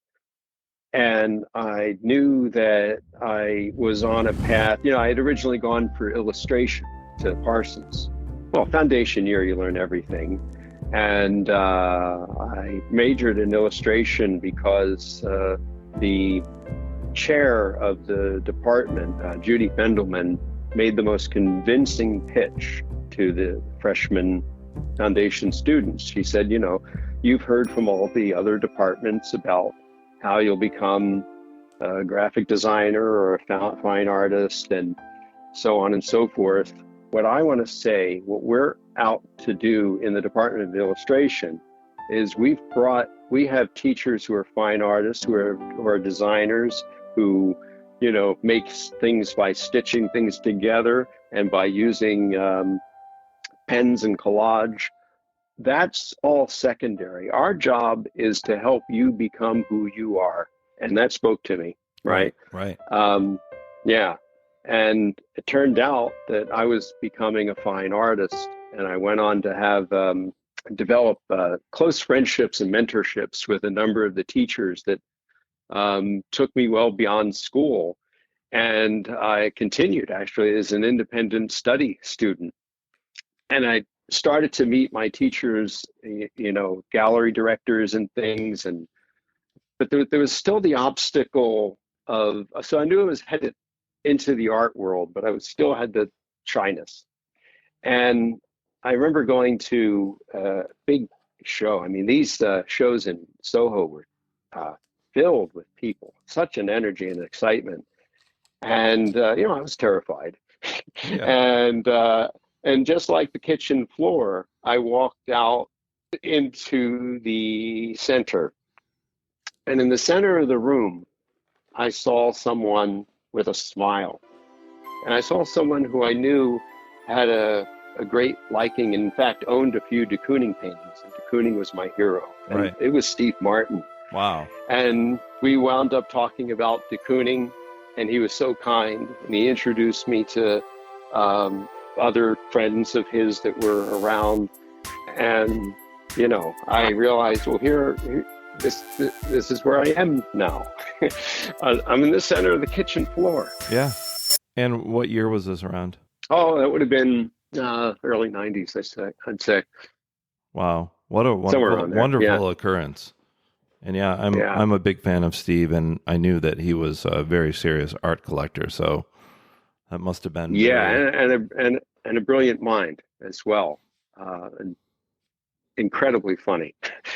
and I knew that I was on a path. I had originally gone for illustration to Parsons. Well, foundation year, you learn everything. And I majored in illustration because the chair of the department, Judy Fendelman, made the most convincing pitch to the freshman foundation students. She said, you've heard from all the other departments about how you'll become a graphic designer or a fine artist and so on and so forth. What I want to say, what we're out to do in the Department of Illustration is we have teachers who are fine artists, who are designers, who, make things by stitching things together and by using pens and collage. That's all secondary. Our job is to help you become who you are. And that spoke to me, right? Right. Yeah. And it turned out that I was becoming a fine artist, and I went on to have develop close friendships and mentorships with a number of the teachers that took me well beyond school. And I continued actually as an independent study student. And I started to meet my teachers, gallery directors and things. But there was still the obstacle so I knew I was headed into the art world, but I still had the shyness. And I remember going to a big show. I mean, these shows in Soho were filled with people, such an energy and excitement. And, I was terrified. Yeah. And just like the kitchen floor, I walked out into the center. And in the center of the room, I saw someone with a smile. And I saw someone who I knew had a great liking, and in fact, owned a few de Kooning paintings. And de Kooning was my hero. And right. It was Steve Martin. Wow. And we wound up talking about de Kooning, and he was so kind. And he introduced me to other friends of his that were around. And, I realized, well, this is where I am now. I'm in the center of the kitchen floor. Yeah. And what year was this around? Oh, that would have been early 90s, I'd say. Wow. What a wonderful Yeah. occurrence. And I'm a big fan of Steve, and I knew that he was a very serious art collector, so that must have been and a brilliant mind as well. And incredibly funny.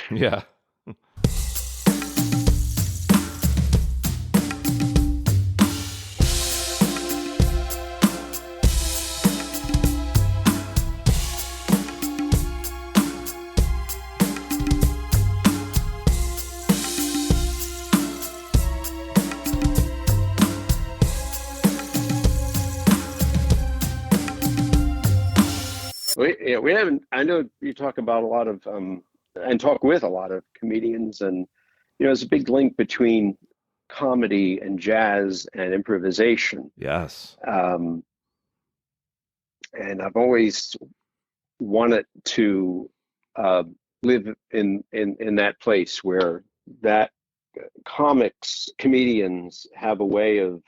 Yeah. We haven't. I know you talk about a lot of and talk with a lot of comedians, and there's a big link between comedy and jazz and improvisation. Yes. And I've always wanted to live in that place where that comedians have a way of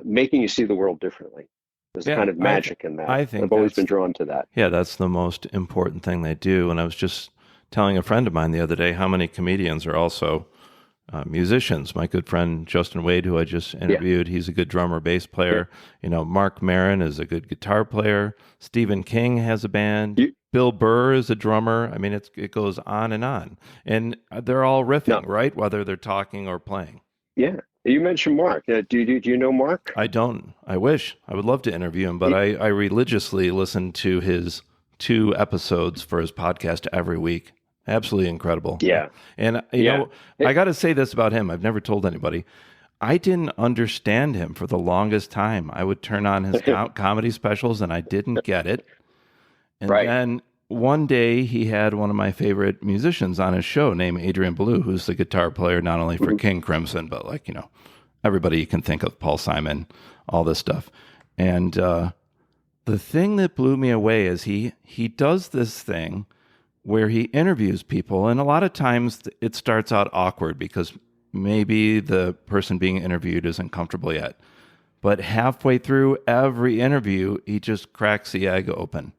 making you see the world differently. There's kind of magic in that. I think I've always been drawn to that. Yeah, that's the most important thing they do. And I was just telling a friend of mine the other day how many comedians are also musicians. My good friend Justin Wade, who I just interviewed, he's a good drummer, bass player. Mark Maron is a good guitar player. Stephen King has a band. Bill Burr is a drummer. I mean, it goes on. And they're all riffing, right? Whether they're talking or playing. Yeah. You mentioned Mark. Do you know Mark? I don't. I wish. I would love to interview him, but I religiously listen to his 2 episodes for his podcast every week. Absolutely incredible. Yeah. And, you know, I got to say this about him. I've never told anybody. I didn't understand him for the longest time. I would turn on his comedy specials and I didn't get it. And then one day he had one of my favorite musicians on his show named Adrian Belew, who's the guitar player not only for King Crimson, but like, everybody you can think of, Paul Simon, all this stuff. And the thing that blew me away is he does this thing where he interviews people, and a lot of times it starts out awkward because maybe the person being interviewed isn't comfortable yet. But halfway through every interview, he just cracks the egg open,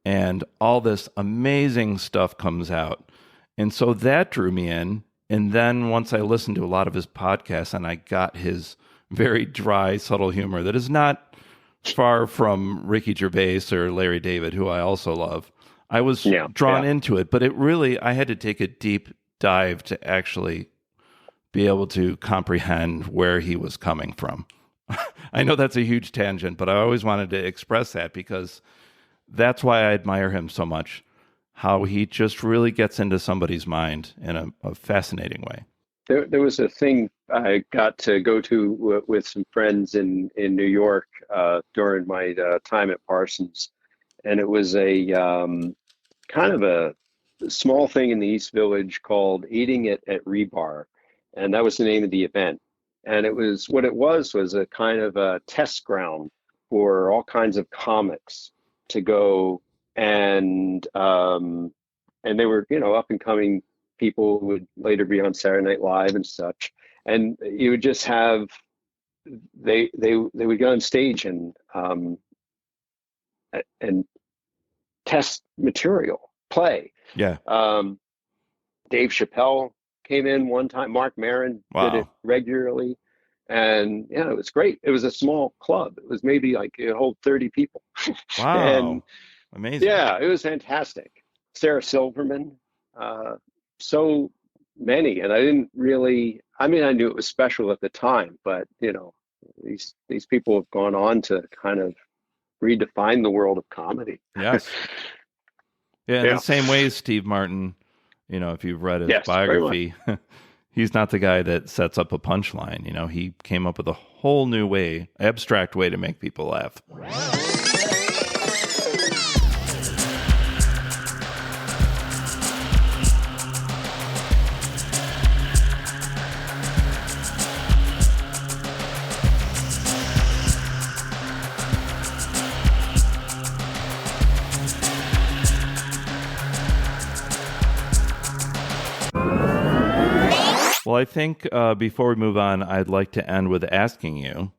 and all this amazing stuff comes out. And so that drew me in. And then once I listened to a lot of his podcasts and I got his very dry, subtle humor that is not far from Ricky Gervais or Larry David, who I also love, I was drawn into it. But I had to take a deep dive to actually be able to comprehend where he was coming from. I know that's a huge tangent, but I always wanted to express that because that's why I admire him so much. How he just really gets into somebody's mind in a fascinating way. There was a thing I got to go to with some friends in New York during my time at Parsons. And it was a kind of a small thing in the East Village called Eating It at Rebar. And that was the name of the event. And it was a kind of a test ground for all kinds of comics to go and they were, up and coming people who would later be on Saturday Night Live and such. And you would just have, they would go on stage and test material, play. Yeah. Dave Chappelle came in one time. Mark Maron did it regularly. And it was great. It was a small club. It was maybe like it hold 30 people. Wow. And amazing. Yeah, it was fantastic. Sarah Silverman, so many. And I didn't really, I knew it was special at the time, but these people have gone on to kind of redefine the world of comedy. Yes. Yeah, in the same way as Steve Martin, if you've read his biography, he's not the guy that sets up a punchline. He came up with a whole new way, abstract way to make people laugh. Well, I think before we move on, I'd like to end with asking you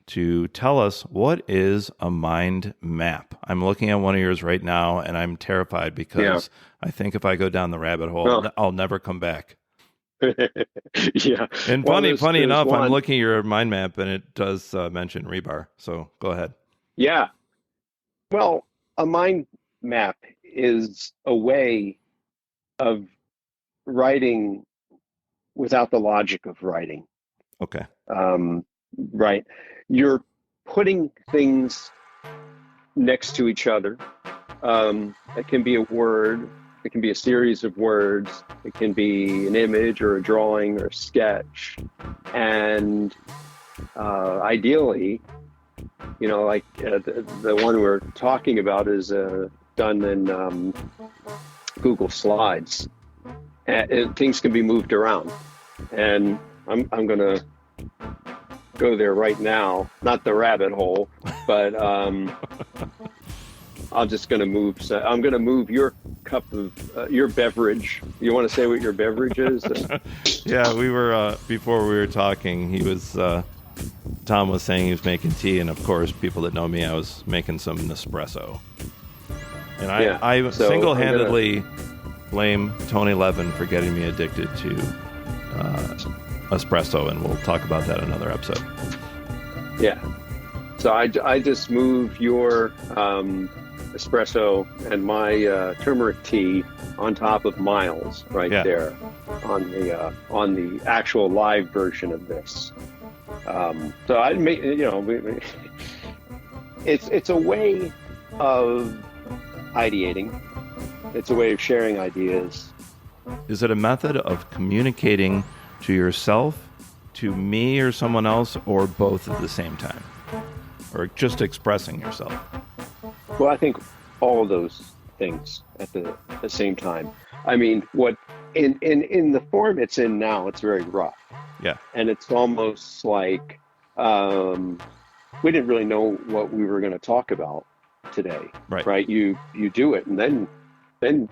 to tell us, what is a mind map? I'm looking at one of yours right now, and I'm terrified because I think if I go down the rabbit hole, I'll never come back. Yeah. And funny enough, I'm looking at your mind map, and it does mention rebar. So go ahead. Yeah. Well, a mind map is a way of writing without the logic of writing. Okay. Right. You're putting things next to each other. It can be a word. It can be a series of words. It can be an image or a drawing or a sketch. And ideally, like the one we're talking about is done in Google Slides. And things can be moved around, and I'm going to go there right now. Not the rabbit hole, but I'm just going to move. So I'm going to move your cup of your beverage. You want to say what your beverage is? Yeah, we were before we were talking. He was Tom was saying he was making tea, and of course, people that know me, I was making some Nespresso. And I single-handedly blame Tony Levin for getting me addicted to espresso, and we'll talk about that in another episode. Yeah. So I just move your espresso and my turmeric tea on top of Miles there on the actual live version of this. So I make it's a way of ideating. It's a way of sharing ideas. Is it a method of communicating to yourself, to me or someone else, or both at the same time? Or just expressing yourself? Well, I think all of those things at the same time. I mean, what in the form it's in now, it's very rough. Yeah. And it's almost like we didn't really know what we were going to talk about today. Right? You do it, and then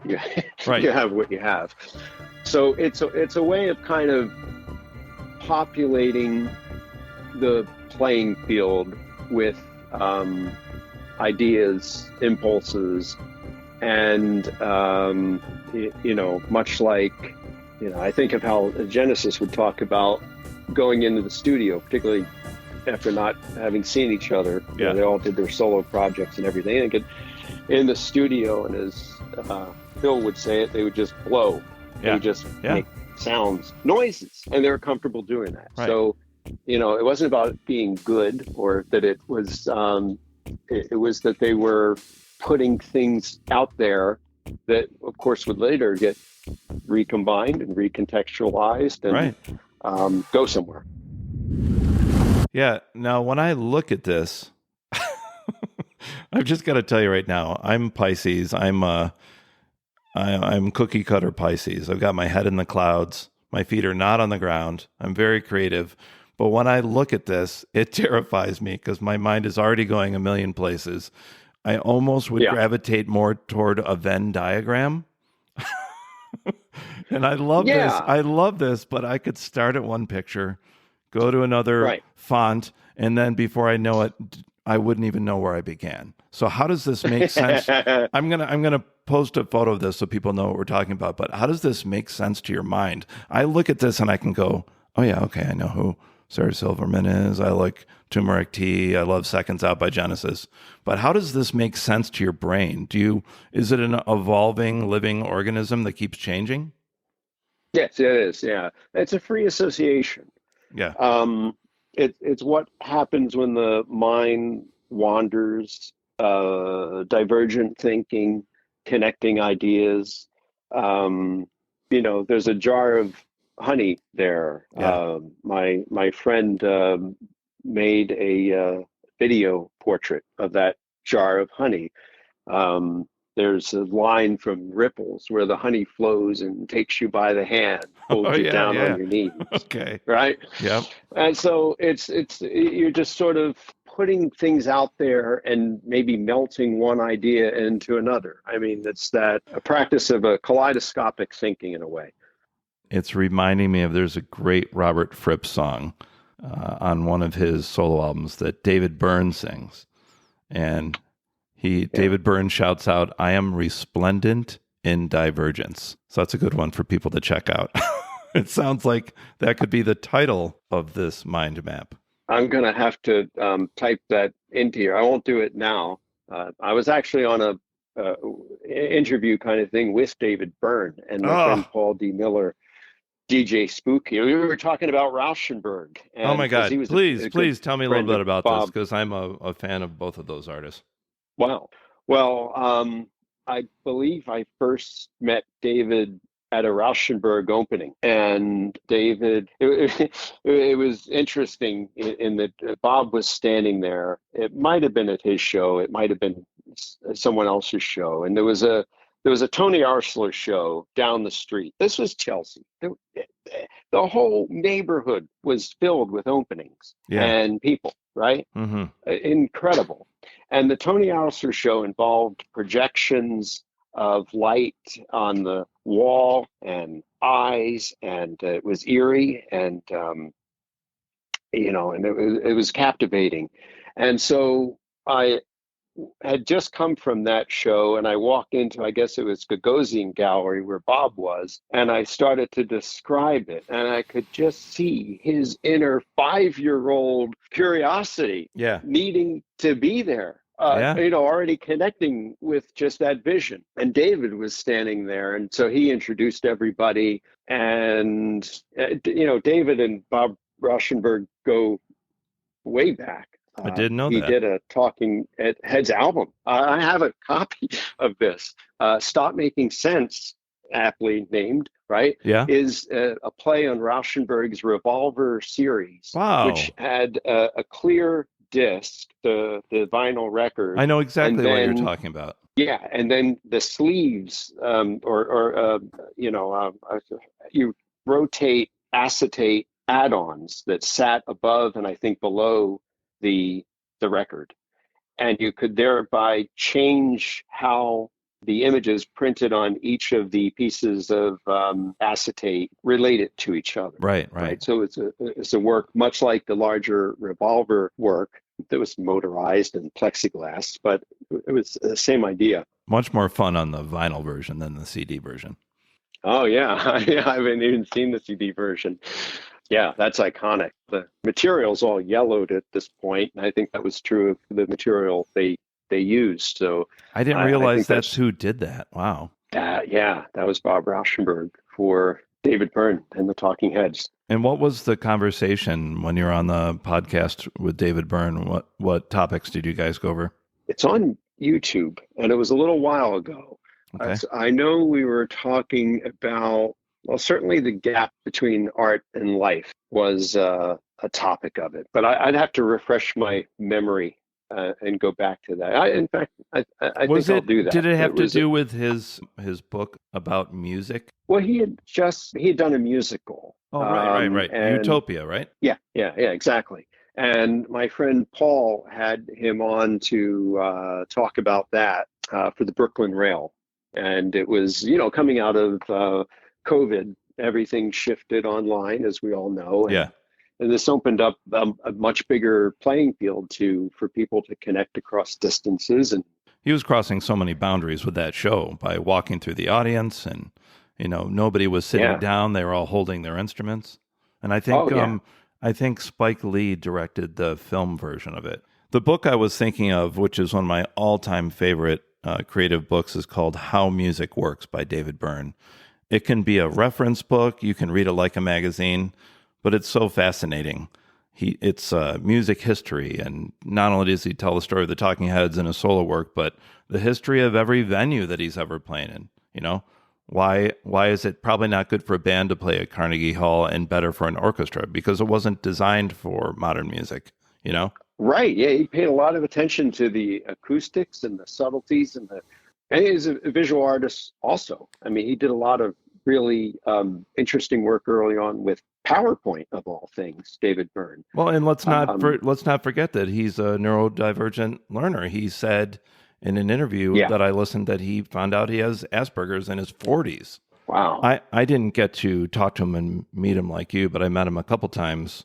you, you have what you have. So it's a way of kind of populating the playing field with ideas, impulses, and much like I think of how Genesis would talk about going into the studio, particularly after not having seen each other. Yeah. They all did their solo projects and everything, and get in the studio, and as Phil would say it, they would just blow. They would just make sounds, noises, and they were comfortable doing that. Right. So, it wasn't about being good, or that it was. It was that they were putting things out there that, of course, would later get recombined and recontextualized and go somewhere. Yeah. Now, when I look at this, I've just got to tell you right now, I'm Pisces. I'm cookie cutter Pisces. I've got my head in the clouds. My feet are not on the ground. I'm very creative. But when I look at this, it terrifies me because my mind is already going a million places. I almost would gravitate more toward a Venn diagram. And I love this. I love this, but I could start at one picture, go to another font, and then before I know it, I wouldn't even know where I began. So how does this make sense? I'm gonna post a photo of this so people know what we're talking about, but how does this make sense to your mind? I look at this and I can go, oh yeah, okay, I know who Sarah Silverman is. I like turmeric tea. I love Seconds Out by Genesis. But how does this make sense to your brain? Is it an evolving, living organism that keeps changing? Yes, it is. Yeah, it's a free association. Yeah. It's what happens when the mind wanders, divergent thinking, connecting ideas. There's a jar of honey there. Yeah. My friend made a video portrait of that jar of honey. There's a line from Ripples where the honey flows and takes you by the hand, holds you down on your knees. Okay. Right? Yep. And so it's you're just sort of putting things out there and maybe melting one idea into another. I mean, it's a practice of a kaleidoscopic thinking in a way. It's reminding me of, there's a great Robert Fripp song on one of his solo albums that David Byrne sings. And David Byrne shouts out, "I am resplendent in divergence." So that's a good one for people to check out. It sounds like that could be the title of this mind map. I'm going to have to type that into here. I won't do it now. I was actually on a interview kind of thing with David Byrne and my friend Paul D. Miller, DJ Spooky. We were talking about Rauschenberg. Oh my God. Please tell me a little bit about this, because I'm a fan of both of those artists. Wow. Well, I believe I first met David at a Rauschenberg opening, and David, it was interesting in that Bob was standing there. It might have been at his show, it might have been someone else's show, and there was a Tony Arsler show down the street. This was Chelsea. The whole neighborhood was filled with openings and people, right? Mm-hmm. Incredible. And the Tony Arsler show involved projections of light on the wall and eyes, and it was eerie, and and it was captivating. And so I had just come from that show, and I walked into, I guess it was Gagosian Gallery where Bob was, and I started to describe it, and I could just see his inner 5-year-old curiosity Yeah. needing to be there. Yeah. Already connecting with just that vision. And David was standing there. And so he introduced everybody. And, David and Bob Rauschenberg go way back. I didn't know He that. did a Talking Heads album. I have a copy of this. Stop Making Sense, aptly named, right? Yeah. Is a play on Rauschenberg's Revolver series, Wow. which had a clear disc, the vinyl record. I know exactly what you're talking about. Yeah, and then the sleeves, you rotate acetate add-ons that sat above and I think below the record, and you could thereby change how the images printed on each of the pieces of acetate related to each other. Right. So it's a work much like the larger Revolver work that was motorized and plexiglass, but it was the same idea. Much more fun on the vinyl version than the CD version. Oh yeah, I haven't even seen the CD version. Yeah, that's iconic. The material's all yellowed at this point, and I think that was true of the material they used. So I didn't realize that's who did that. Wow. Yeah, that was Bob Rauschenberg for David Byrne and the Talking Heads. And what was the conversation when you're on the podcast with David Byrne? What topics did you guys go over? It's on YouTube, and it was a little while ago. Okay. I know we were talking about, well, certainly the gap between art and life was a topic of it, but I'd have to refresh my memory and go back to that. In fact, I think I'll do that. Did it have to do with his book about music? Well, he had done a musical. Oh, right. Utopia, right? Yeah, exactly. And my friend Paul had him on to talk about that for the Brooklyn Rail. And it was, coming out of COVID, everything shifted online, as we all know. And this opened up a much bigger playing field for people to connect across distances. And he was crossing so many boundaries with that show by walking through the audience, and nobody was sitting down; they were all holding their instruments. And I think Spike Lee directed the film version of it. The book I was thinking of, which is one of my all-time favorite creative books, is called How Music Works by David Byrne. It can be a reference book. You can read it like a magazine, but it's so fascinating. It's music history, and not only does he tell the story of the Talking Heads in his solo work, but the history of every venue that he's ever played in. Why is it probably not good for a band to play at Carnegie Hall and better for an orchestra? Because it wasn't designed for modern music, Right. Yeah, he paid a lot of attention to the acoustics and the subtleties and he's a visual artist also. I mean, he did a lot of really interesting work early on with PowerPoint, of all things, David Byrne. Well, and let's not forget that he's a neurodivergent learner. He said in an interview that I listened that he found out he has Asperger's in his 40s. Wow. I didn't get to talk to him and meet him like you, but I met him a couple times.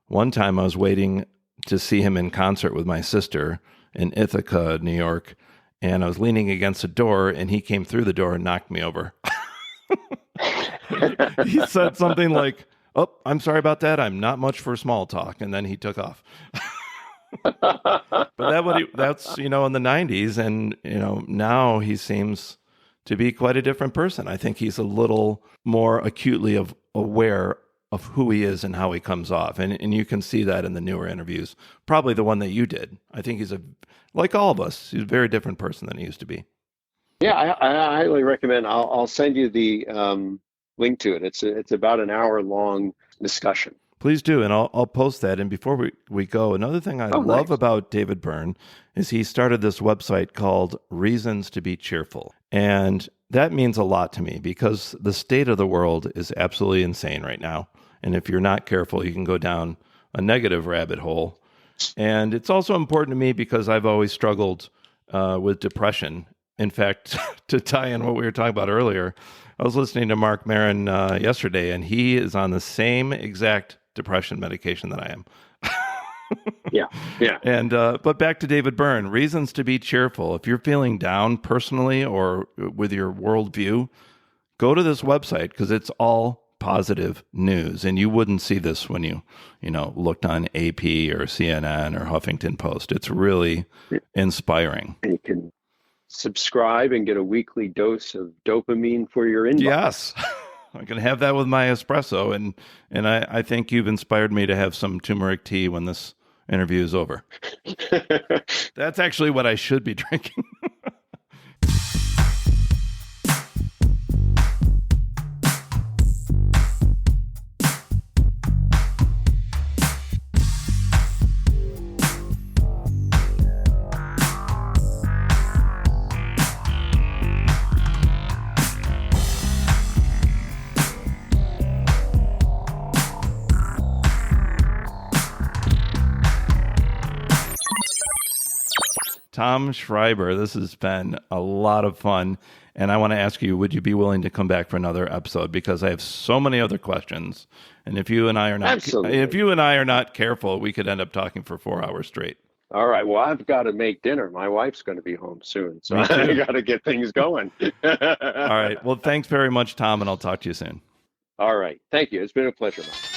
One time I was waiting to see him in concert with my sister in Ithaca, New York, and I was leaning against a door, and he came through the door and knocked me over. He said something like, "Oh, I'm sorry about that. I'm not much for small talk," and then he took off. But that's in the 90s, and now he seems to be quite a different person. I think he's a little more acutely aware of who he is and how he comes off, and you can see that in the newer interviews. Probably the one that you did. I think he's like all of us. He's a very different person than he used to be. Yeah, I highly recommend. I'll send you the link to it. It's about an hour long discussion. Please do, and I'll post that. And before we go, another thing I love about David Byrne is he started this website called Reasons to Be Cheerful. And that means a lot to me because the state of the world is absolutely insane right now. And if you're not careful, you can go down a negative rabbit hole. And it's also important to me because I've always struggled with depression. In fact, to tie in what we were talking about earlier, I was listening to Mark Maron yesterday, and he is on the same exact depression medication that I am. Yeah. Yeah. And but back to David Byrne, reasons to be cheerful. If you're feeling down personally or with your worldview, go to this website because it's all positive news, and you wouldn't see this when you looked on AP or CNN or Huffington Post. It's really inspiring. And you can subscribe and get a weekly dose of dopamine for your inbox. Yes. I can have that with my espresso, and I think you've inspired me to have some turmeric tea when this interview is over. That's actually what I should be drinking. Tom Schreiber, this has been a lot of fun. And I want to ask you, would you be willing to come back for another episode? Because I have so many other questions. And if you and I are not careful, we could end up talking for 4 hours straight. All right. Well, I've got to make dinner. My wife's going to be home soon, so I got to get things going. All right. Well, thanks very much, Tom, and I'll talk to you soon. All right. Thank you. It's been a pleasure, Mike.